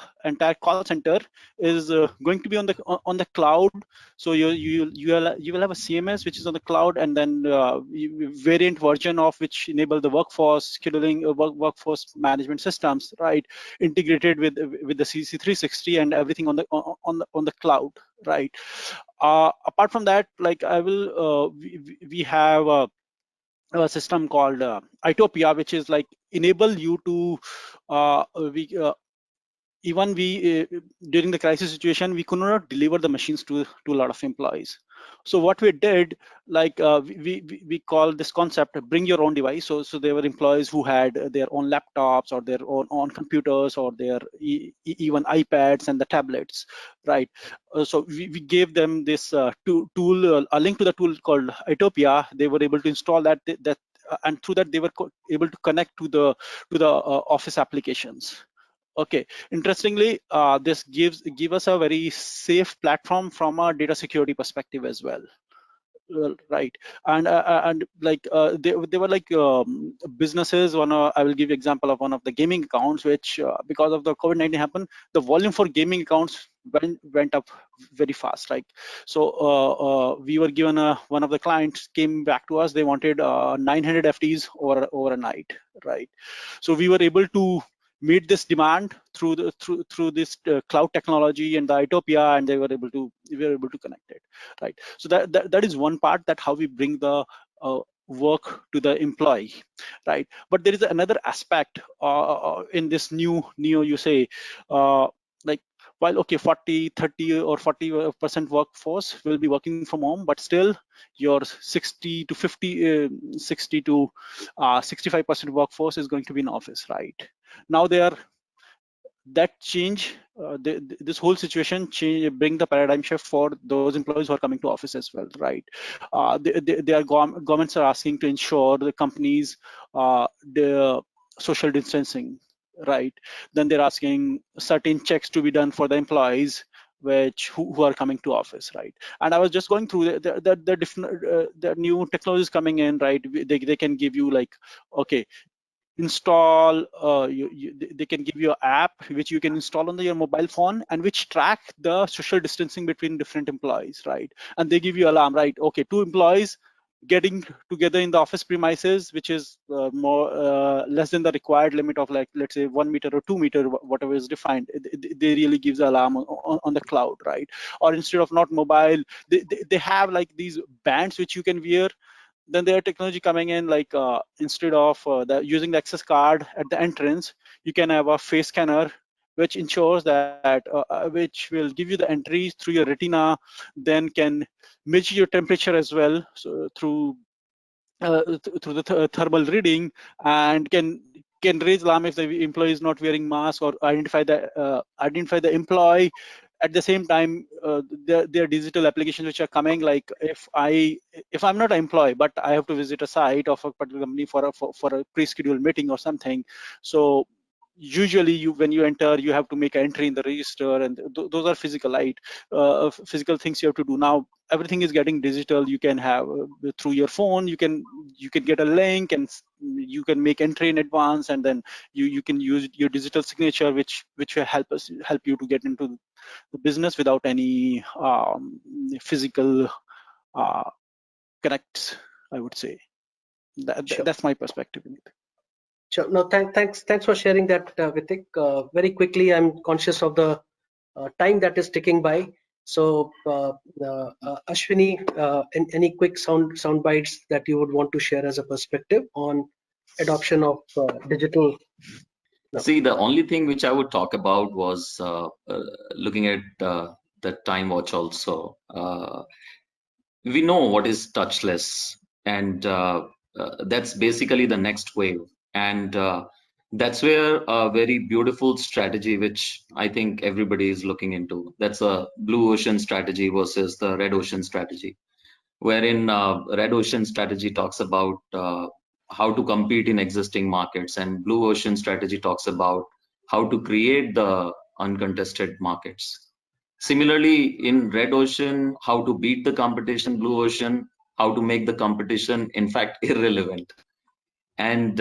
[SPEAKER 7] center is going to be on the cloud. So you will have a CMS which is on the cloud, and then variant version of which enable the workforce scheduling, workforce management systems, right? Integrated with the CC360 and everything on the cloud, right? Apart from that, like we have a system called Itopia, which is like enable you to even during the crisis situation, we could not deliver the machines to a lot of employees. So what we did, like we call this concept bring your own device. So there were employees who had their own laptops or their own computers or their even iPads and the tablets, right? So we gave them this tool, a link to the tool called Itopia. They were able to install that and through that they were able to connect to the office applications. Okay, interestingly, this give us a very safe platform from a data security perspective as well. Right, and like they were like businesses. I will give you example of one of the gaming accounts, which because of the COVID-19 happened, the volume for gaming accounts went up very fast. Like so, we were given one of the clients came back to us. They wanted 900 FTs over a night, right? So we were able to meet this demand through this cloud technology and the Itopia, and we were able to connect it, right? So that is one part, that how we bring the work to the employee, right? But there is another aspect in this new you say, like while okay 30 or 40% workforce will be working from home, but still your 60 to 65% workforce is going to be in office, right? Now that change, this whole situation bring the paradigm shift for those employees who are coming to office as well, right? Governments are asking to ensure the companies the social distancing, right? Then they're asking certain checks to be done for the employees who are coming to office, right? And I was just going through the different the new technologies coming in, right? They can give you like, okay, install they can give you an app which you can install on your mobile phone and which track the social distancing between different employees, right? And they give you alarm, right? Okay, 2 employees getting together in the office premises, which is more less than the required limit of, like, let's say 1 meter or 2 meter, whatever is defined. They really gives the alarm on the cloud, right? Or instead of not mobile, they have like these bands which you can wear. Then there are technology coming in, like instead of using the access card at the entrance, you can have a face scanner which ensures that which will give you the entries through your retina, then can measure your temperature as well, so through the thermal reading, and can raise alarm if the employee is not wearing mask, or identify the employee. At the same time, there are digital applications which are coming, like if I'm not an employee but I have to visit a site of a particular company for a pre-scheduled meeting or something. So usually when you enter, you have to make an entry in the register, and those are physical, right? Physical things you have to do. Now everything is getting digital. You can have through your phone, you can get a link, and you can make entry in advance, and then you can use your digital signature, which will help you to get into the business without any physical connects, I would say.
[SPEAKER 5] Sure.
[SPEAKER 7] That's my perspective.
[SPEAKER 5] Sure. No, thanks for sharing that, Vithik. Very quickly, I'm conscious of the time that is ticking by. So, Ashwini, any quick sound bites that you would want to share as a perspective on adoption of digital? No.
[SPEAKER 8] See, the only thing which I would talk about was looking at the time watch also. We know what is touchless, and that's basically the next wave. And that's where a very beautiful strategy, which I think everybody is looking into. That's a blue ocean strategy versus the red ocean strategy, wherein red ocean strategy talks about how to compete in existing markets, and blue ocean strategy talks about how to create the uncontested markets. Similarly, in red ocean, how to beat the competition, blue ocean, how to make the competition, in fact, irrelevant. And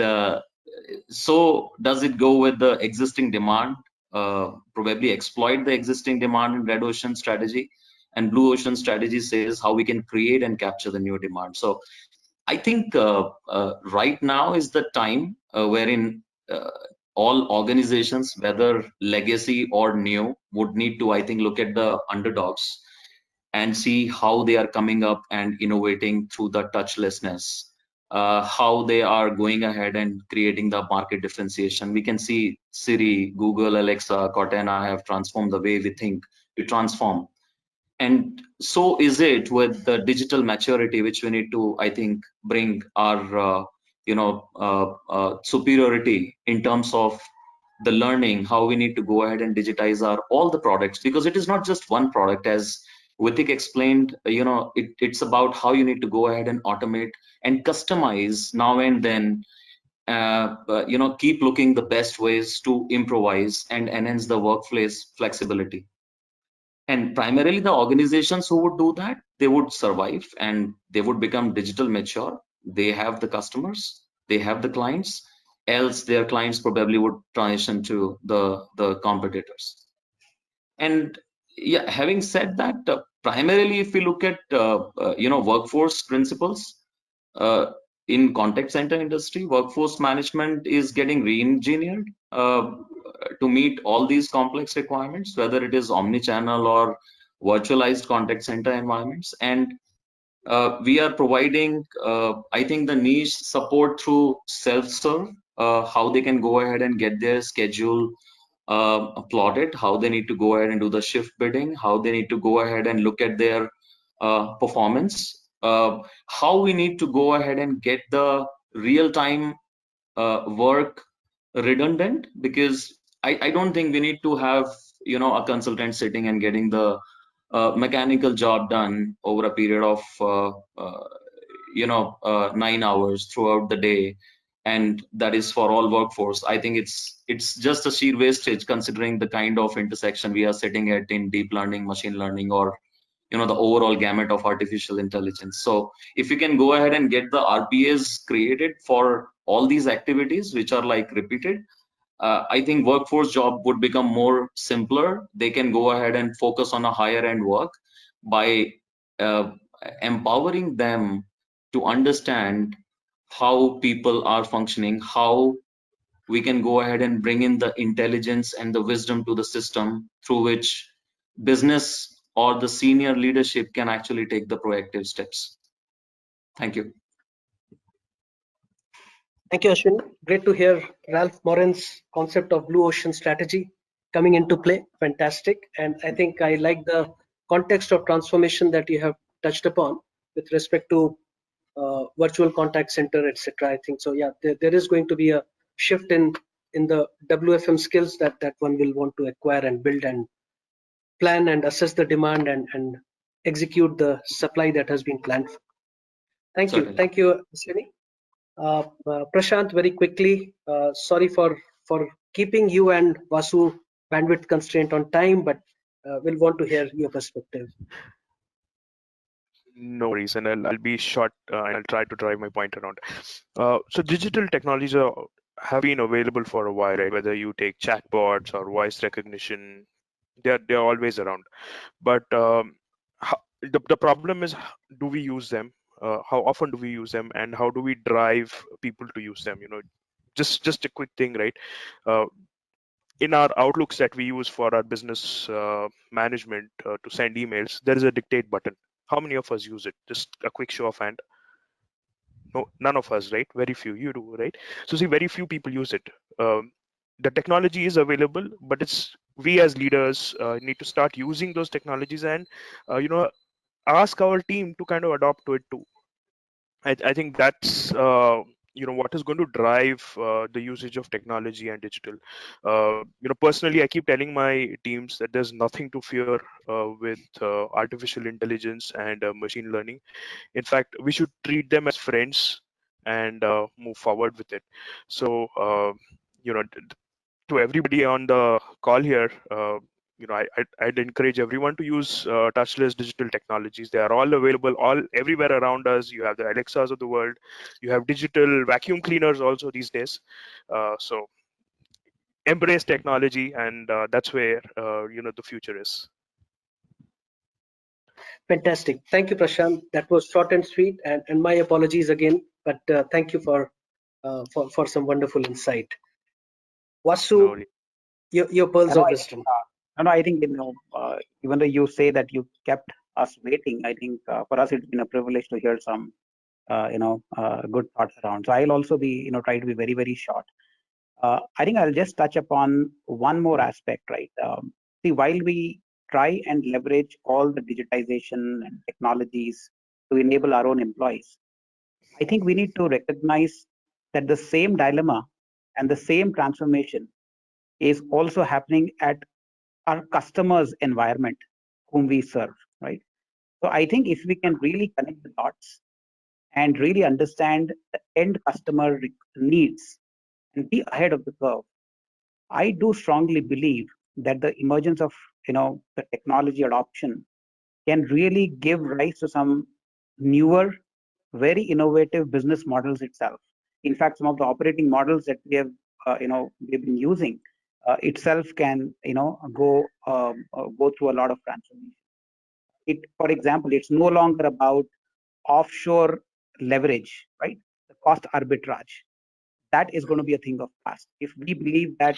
[SPEAKER 8] so does it go with the existing demand, probably exploit the existing demand in red ocean strategy, and blue ocean strategy says how we can create and capture the new demand. So I think right now is the time wherein all organizations, whether legacy or new, would need to, I think, look at the underdogs and see how they are coming up and innovating through the touchlessness, how they are going ahead and creating the market differentiation. We can see Siri, Google, Alexa, Cortana have transformed the way we think, we transform. And so is it with the digital maturity, which we need to, I think, bring our superiority in terms of the learning, how we need to go ahead and digitize our all the products, because it is not just one product. As Vithik explained, it's about how you need to go ahead and automate and customize now and then, keep looking the best ways to improvise and enhance the workplace flexibility. And primarily the organizations who would do that, they would survive and they would become digital mature. They have the customers, they have the clients, else their clients probably would transition to the competitors. And yeah, having said that, primarily if we look at workforce principles, in contact center industry, workforce management is getting re-engineered to meet all these complex requirements, whether it is omni-channel or virtualized contact center environments. And we are providing, I think, the niche support through self-serve, how they can go ahead and get their schedule plotted, how they need to go ahead and do the shift bidding, how they need to go ahead and look at their performance, how we need to go ahead and get the real-time work redundant, because I don't think we need to have a consultant sitting and getting the mechanical job done over a period of 9 hours throughout the day. and that is for all workforce. I think it's just a sheer wastage considering the kind of intersection we are sitting at in deep learning, machine learning, or the overall gamut of artificial intelligence. So if you can go ahead and get the RPAs created for all these activities which are like repeated, I think workforce job would become more simpler. They can go ahead and focus on a higher end work by uh, empowering them to understand how people are functioning, how we can go ahead and bring in the intelligence and the wisdom to the system through which business or the senior leadership can actually take the proactive steps. Thank you.
[SPEAKER 5] Thank you, Ashwin. Great to hear Ralph Morin's concept of blue ocean strategy coming into play. Fantastic. And I think I like the context of transformation that you have touched upon with respect to virtual contact center, etc. I think so. Yeah, there is going to be a shift in the WFM skills that one will want to acquire and build and plan and assess the demand and execute the supply that has been planned for. Thank you. Thank you, Ashwini. Prashant, very quickly, sorry for keeping you and Vasu bandwidth constraint on time, but we'll want to hear your perspective.
[SPEAKER 3] No worries, and I'll be short and I'll try to drive my point around. So digital technologies have been available for a while, right? Whether you take chatbots or voice recognition, they're always around. But the problem is, do we use them? How often do we use them, and how do we drive people to use them? Just a quick thing, right? In our outlooks that we use for our business management to send emails, there is a dictate button. How many of us use it? Just a quick show of hand. No, none of us, right? Very few. You do, right? So see, very few people use it. The technology is available, but it's we as leaders need to start using those technologies and ask our team to kind of adopt to it too. I think that's what is going to drive the usage of technology and digital. Personally, I keep telling my teams that there's nothing to fear with artificial intelligence and machine learning. In fact, we should treat them as friends and move forward with it. So to everybody on the call here, I'd encourage everyone to use touchless digital technologies. They are all available everywhere around us. You have the Alexas of the world. You have digital vacuum cleaners also these days. So embrace technology, and that's where the future is.
[SPEAKER 5] Fantastic. Thank you, Prashant. That was short and sweet, and my apologies again, but thank you for some wonderful insight. Vasu, your pearls of wisdom.
[SPEAKER 4] I think even though you say that you kept us waiting, I think for us it's been a privilege to hear some good thoughts around. So I'll also be try to be very, very short. I think I'll just touch upon one more aspect, right? See, while we try and leverage all the digitization and technologies to enable our own employees, I think we need to recognize that the same dilemma and the same transformation is also happening at our customers' environment whom we serve, right? So I think if we can really connect the dots and really understand the end customer needs and be ahead of the curve, I do strongly believe that the emergence of the technology adoption can really give rise to some newer, very innovative business models itself. In fact, some of the operating models that we have we've been using itself can go through a lot of transformation. For example, it's no longer about offshore leverage, right? The cost arbitrage. That is going to be a thing of past. If we believe that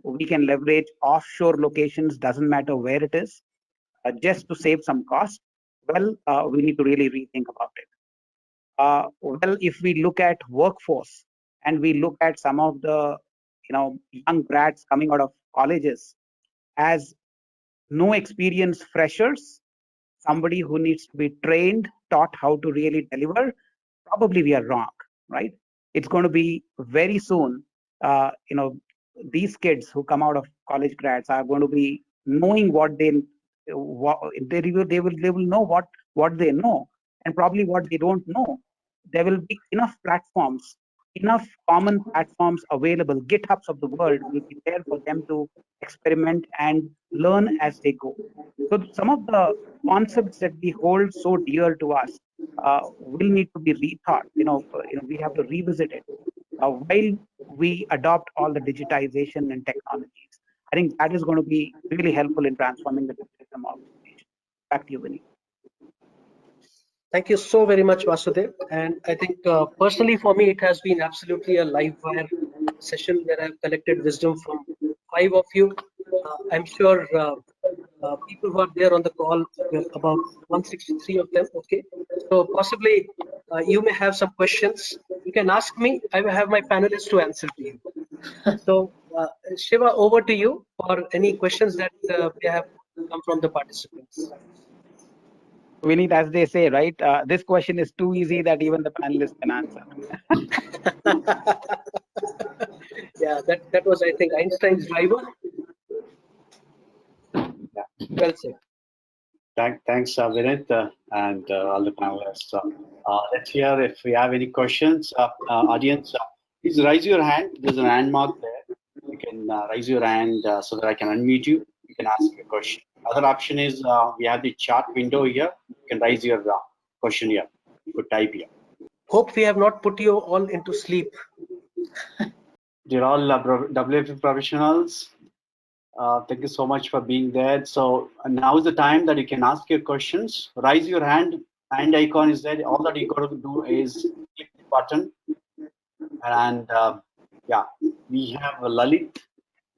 [SPEAKER 4] we can leverage offshore locations, doesn't matter where it is, just to save some cost, well, we need to really rethink about it. Well, if we look at workforce and we look at some of the young grads coming out of colleges as no experience freshers, somebody who needs to be trained, taught how to really deliver, probably we are wrong, right? It's going to be very soon, these kids who come out of college grads are going to be knowing what they will know what they know, and probably what they don't know. There will be enough platforms enough common platforms available, GitHubs of the world will be there for them to experiment and learn as they go. So some of the concepts that we hold so dear to us will need to be rethought. We have to revisit it while we adopt all the digitization and technologies. I think that is going to be really helpful in transforming the journalism organization. Back to you, Vineet.
[SPEAKER 5] Thank you so very much, Vasudev. And I think personally for me, it has been absolutely a live wire session where I've collected wisdom from 5 of you. I'm sure people who are there on the call, about 163 of them. Okay, so possibly you may have some questions. You can ask me. I will have my panelists to answer to you. So Shiva, over to you for any questions that may have come from the participants.
[SPEAKER 4] Vineet, as they say, right? This question is too easy that even the panelists can answer.
[SPEAKER 5] Yeah, that was, I think, Einstein's driver.
[SPEAKER 1] Yeah.
[SPEAKER 5] Well said.
[SPEAKER 1] Thanks, Vineet, and all the panelists. Let's hear if we have any questions. Audience, please raise your hand. There's an hand mark there. You can raise your hand so that I can unmute you. You can ask a question. Other option is we have the chat window here. You can raise your question here. You could type here.
[SPEAKER 5] Hope we have not put you all into sleep.
[SPEAKER 1] They're all WFM professionals. Thank you so much for being there. So now is the time that you can ask your questions. Raise your hand. Hand icon is there. All that you got to do is click the button. And yeah, we have Lalit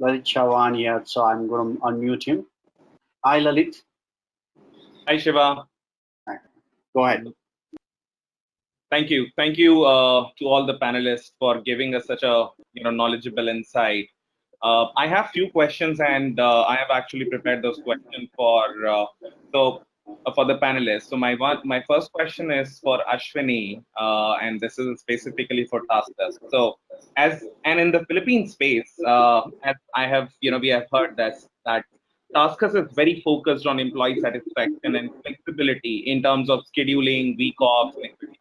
[SPEAKER 1] Chavan here. So I'm going to unmute him. Hi, Lalit.
[SPEAKER 9] Hi, Shiva.
[SPEAKER 1] Go ahead.
[SPEAKER 9] Thank you to all the panelists for giving us such a knowledgeable insight. I have few questions, and I have actually prepared those questions for the panelists. So my first question is for Ashwini, and this is specifically for TaskUs. So and in the Philippine space, as I have we have heard that TaskUs is very focused on employee satisfaction and flexibility in terms of scheduling, week offs, etc.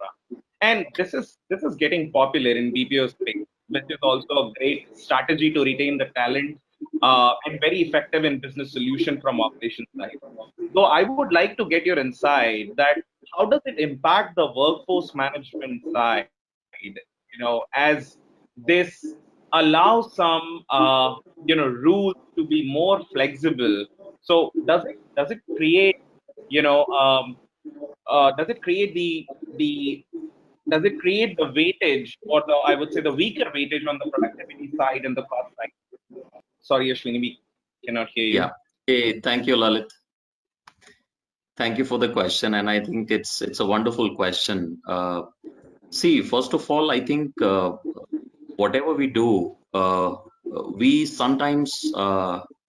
[SPEAKER 9] And this is getting popular in BPO space, which is also a great strategy to retain the talent and very effective in business solution from operations side. So I would like to get your insight that how does it impact the workforce management side, as this allows some rules to be more flexible. So does it create does it create the weightage, or I would say the weaker weightage on the productivity side and the cost side? Sorry, Ashwini, we cannot hear you.
[SPEAKER 8] Yeah. Hey, thank you, Lalit. Thank you for the question, and I think it's a wonderful question. See, first of all, I think whatever we do, we sometimes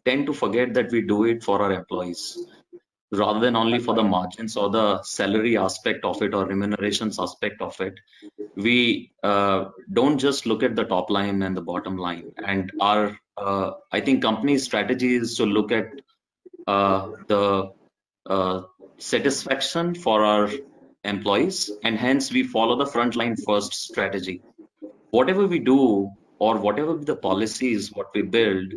[SPEAKER 8] tend to forget that we do it for our employees, rather than only for the margins or the salary aspect of it or remunerations aspect of it. We don't just look at the top line and the bottom line. And our, I think, company's strategy is to look at the satisfaction for our employees, and hence we follow the frontline first strategy. Whatever we do, or whatever the policies what we build,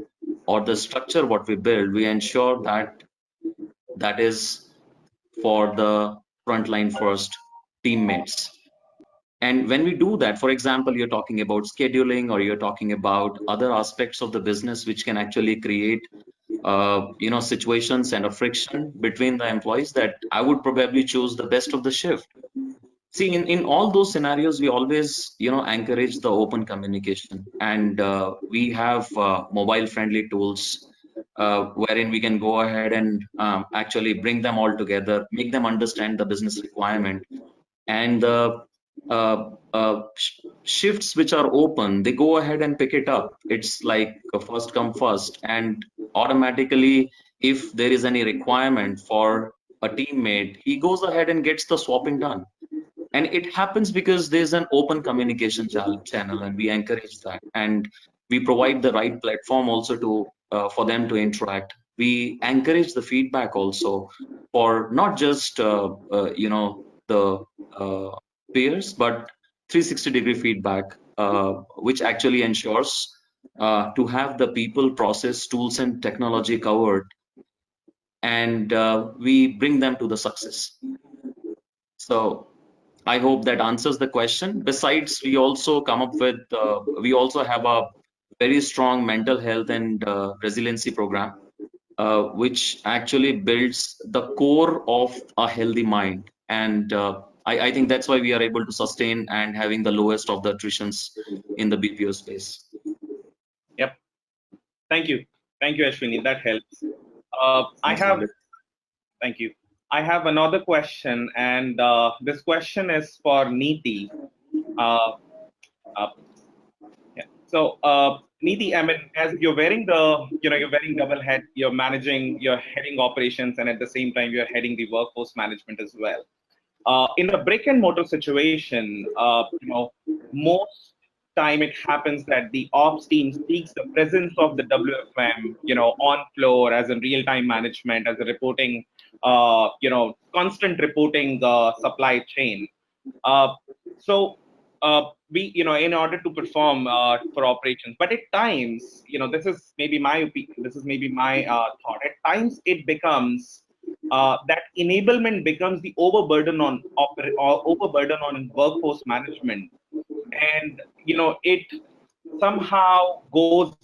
[SPEAKER 8] or the structure what we build, we ensure that is for the frontline first teammates. And when we do that, for example, you're talking about scheduling, or you're talking about other aspects of the business which can actually create situations and a friction between the employees, that I would probably choose the best of the shift. See, in all those scenarios, we always encourage the open communication, and we have mobile friendly tools wherein we can go ahead and actually bring them all together, make them understand the business requirement, and the shifts which are open, they go ahead and pick it up. It's like a first come first, and automatically, if there is any requirement for a teammate, he goes ahead and gets the swapping done. And it happens because there's an open communication channel, and we encourage that, and we provide the right platform also to for them to interact. We encourage the feedback also for not just the peers, but 360-degree feedback which actually ensures to have the people, process, tools, and technology covered, and we bring them to the success. So I hope that answers the question. Besides, we also come up with, we also have a very strong mental health and resiliency program, which actually builds the core of a healthy mind. And I think that's why we are able to sustain and having the lowest of the attritions in the BPO space.
[SPEAKER 9] Yep. Thank you, Ashwini. That helps. Thank you. I have another question, and this question is for Neeti. Uh, uh, yeah. So, Neeti, I mean, as you're wearing you're wearing double hat, you're heading operations, and at the same time, you're heading the workforce management as well. In a brick and mortar situation, most time it happens that the ops team seeks the presence of the WFM, on floor as in real-time management, as a reporting, constant reporting supply chain. So we, in order to perform for operations, but at times, this is maybe my opinion, this is maybe my thought. At times, it becomes that enablement becomes the overburden on workforce management, and it somehow goes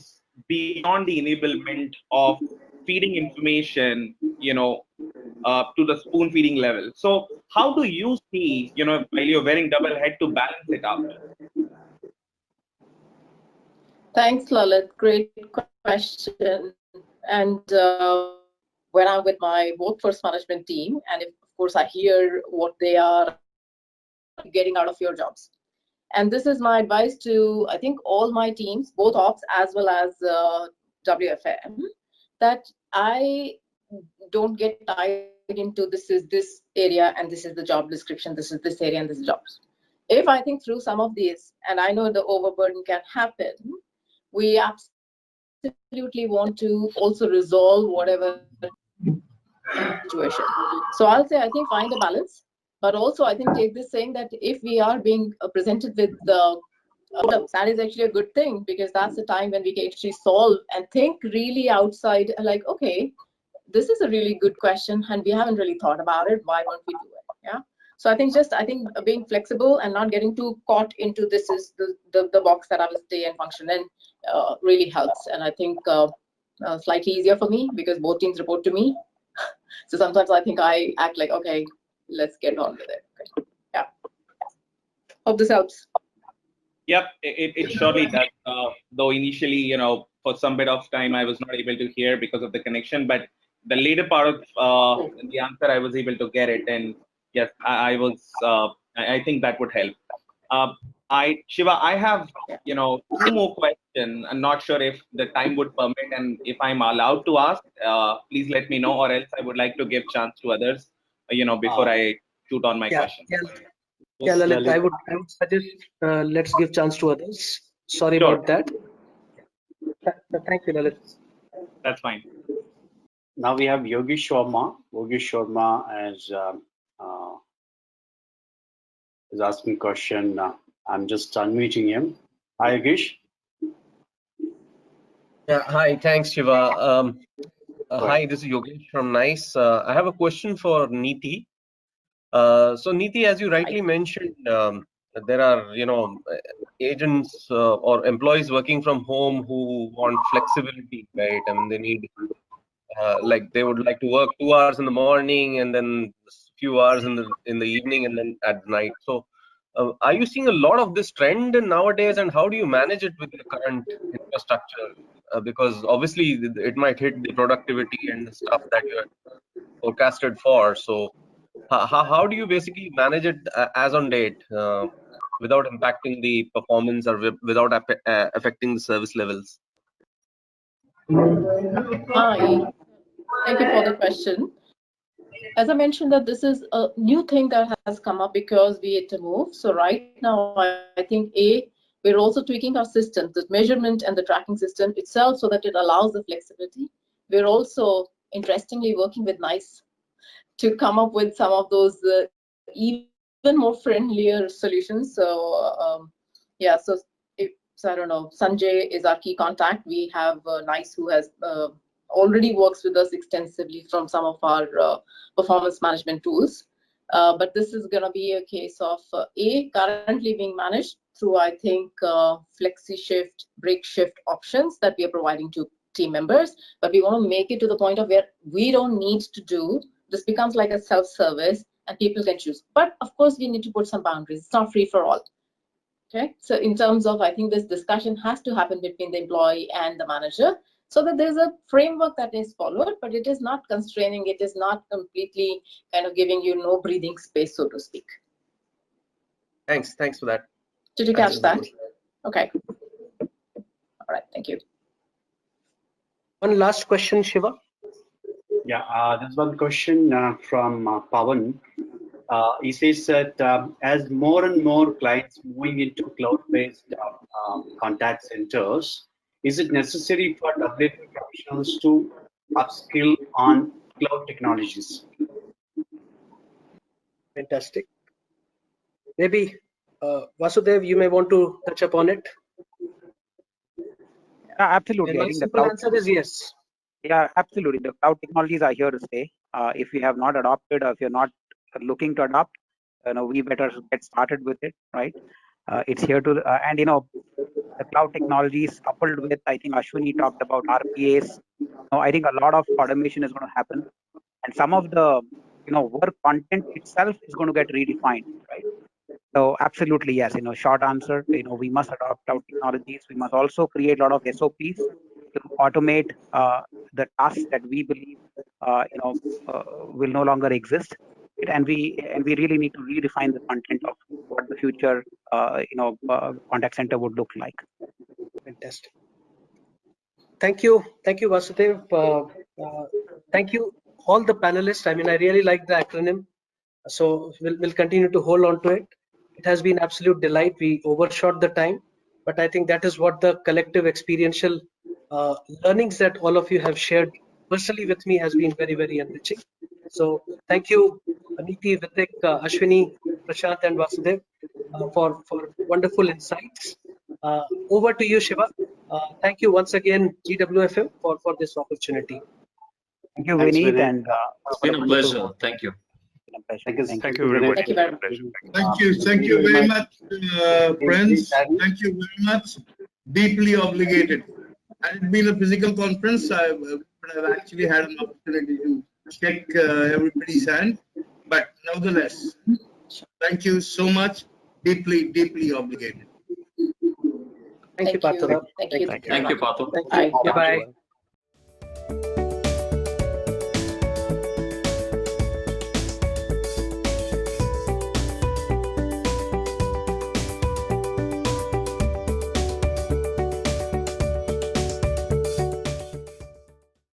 [SPEAKER 9] beyond the enablement of feeding information, to the spoon feeding level. So how do you see, while you're wearing double head, to balance it out?
[SPEAKER 6] Thanks, Lalit. Great question. And when I'm with my workforce management team, and if, of course, I hear what they are getting out of your jobs. And this is my advice to, I think, all my teams, both ops as well as WFM, that I don't get tied into this is this area and this is the job description, this is this area and this is jobs. If I think through some of these, and I know the overburden can happen, we absolutely want to also resolve whatever situation. So I'll say, I think, find a balance, but also I think take this saying that if we are being presented with the that is actually a good thing, because that's the time when we can actually solve and think really outside, like, okay, this is a really good question and we haven't really thought about it, why won't we do it? Yeah. So I think being flexible and not getting too caught into this is the box that I will stay and function in really helps. And I think slightly easier for me because both teams report to me. So sometimes I think I act like, okay, let's get on with it. Okay. Yeah. Hope this helps.
[SPEAKER 9] Yep, it surely does. Though initially, for some bit of time, I was not able to hear because of the connection, but the later part of the answer, I was able to get it. And yes, I was. I think that would help. Shiva, I have, two more questions. I'm not sure if the time would permit, and if I'm allowed to ask, please let me know, or else I would like to give chance to others, before I shoot on my question.
[SPEAKER 5] Yeah, Lalit, I would suggest let's give chance to others. Sorry about that. Thank you, Lalit.
[SPEAKER 9] That's fine.
[SPEAKER 10] Now we have Yogesh Sharma. Yogesh Sharma is asking question. I'm just unmuting him. Hi, Yogesh.
[SPEAKER 11] Yeah, hi. Thanks, Shiva. Hi, this is Yogesh from NICE. I have a question for Neeti. So Neeti, as you rightly mentioned, there are, agents or employees working from home who want flexibility, right? I mean, they need, like, they would like to work 2 hours in the morning and then a few hours in the evening and then at night. So, are you seeing a lot of this trend nowadays, and how do you manage it with the current infrastructure? Because obviously it might hit the productivity and the stuff that you're forecasted for. So, how do you basically manage it as on date without impacting the performance or without affecting the service levels?
[SPEAKER 6] Hi, thank you for the question. As I mentioned, that this is a new thing that has come up because we had to move. So right now, I think we're also tweaking our system, the measurement and the tracking system itself, so that it allows the flexibility. We're also interestingly working with NICE to come up with some of those even more friendlier solutions. So yeah, so So I don't know, Sanjay is our key contact. We have Nice, who has already works with us extensively from some of our performance management tools. But this is going to be a case of currently being managed through, I think, flexi shift, break shift options that we are providing to team members. But we want to make it to the point of where we don't need to do, this becomes like a self-service and people can choose. But of course, we need to put some boundaries. It's not free for all. Okay, so in terms of, I think this discussion has to happen between the employee and the manager so that there's a framework that is followed, but it is not constraining. It is not completely kind of giving you no breathing space, so to speak.
[SPEAKER 11] Thanks for that.
[SPEAKER 6] Did you catch that? Okay. All right, thank you.
[SPEAKER 5] One last question, Shiva.
[SPEAKER 10] Yeah, there's one question from Pawan. He says that as more and more clients moving into cloud-based contact centers, is it necessary for WFM professionals to upskill on cloud technologies?
[SPEAKER 5] Fantastic. Maybe Vasudev, you may want to touch upon it.
[SPEAKER 4] Absolutely.
[SPEAKER 5] And
[SPEAKER 4] I
[SPEAKER 5] my
[SPEAKER 4] think the
[SPEAKER 5] simple
[SPEAKER 4] cloud
[SPEAKER 5] answer is yes.
[SPEAKER 4] Yeah, absolutely. The cloud technologies are here to stay. If you have not adopted, or if you're not looking to adopt, we better get started with it, right? It's here to, and the cloud technologies coupled with, I think Ashwini talked about RPAs. I think a lot of automation is going to happen, and some of the, work content itself is going to get redefined, right? So absolutely yes. Short answer. We must adopt cloud technologies. We must also create a lot of SOPs to automate the tasks that we believe will no longer exist, and we really need to redefine the content of what the future contact center would look like.
[SPEAKER 5] Fantastic. Thank you, Vasudev. Thank you all the panelists. I mean, I really like the acronym, so we'll continue to hold on to it. It has been absolute delight. We overshot the time, but I think that is what the collective experiential learnings that all of you have shared personally with me has been very, very enriching. So thank you, Neeti, Vithik, Ashwini, Prashant, and Vasudev for wonderful insights. Over to you, Shiva. Thank you once again, GWFM, for this opportunity.
[SPEAKER 4] Thank you,
[SPEAKER 10] Thanks,
[SPEAKER 4] Vineet,
[SPEAKER 10] Vineet.
[SPEAKER 4] and
[SPEAKER 8] It's been a pleasure. Thank you.
[SPEAKER 3] Thank you, everybody.
[SPEAKER 6] Thank you very much.
[SPEAKER 2] Thank you very much, friends. Thank you very much. Deeply obligated. Had it been a physical conference, I would have actually had an opportunity to check everybody's hand. But nevertheless, thank you so much. Deeply, deeply obligated.
[SPEAKER 5] Thank you, Partha.
[SPEAKER 6] Thank you.
[SPEAKER 8] Thank you, Pato.
[SPEAKER 6] Bye.
[SPEAKER 5] Bye-bye.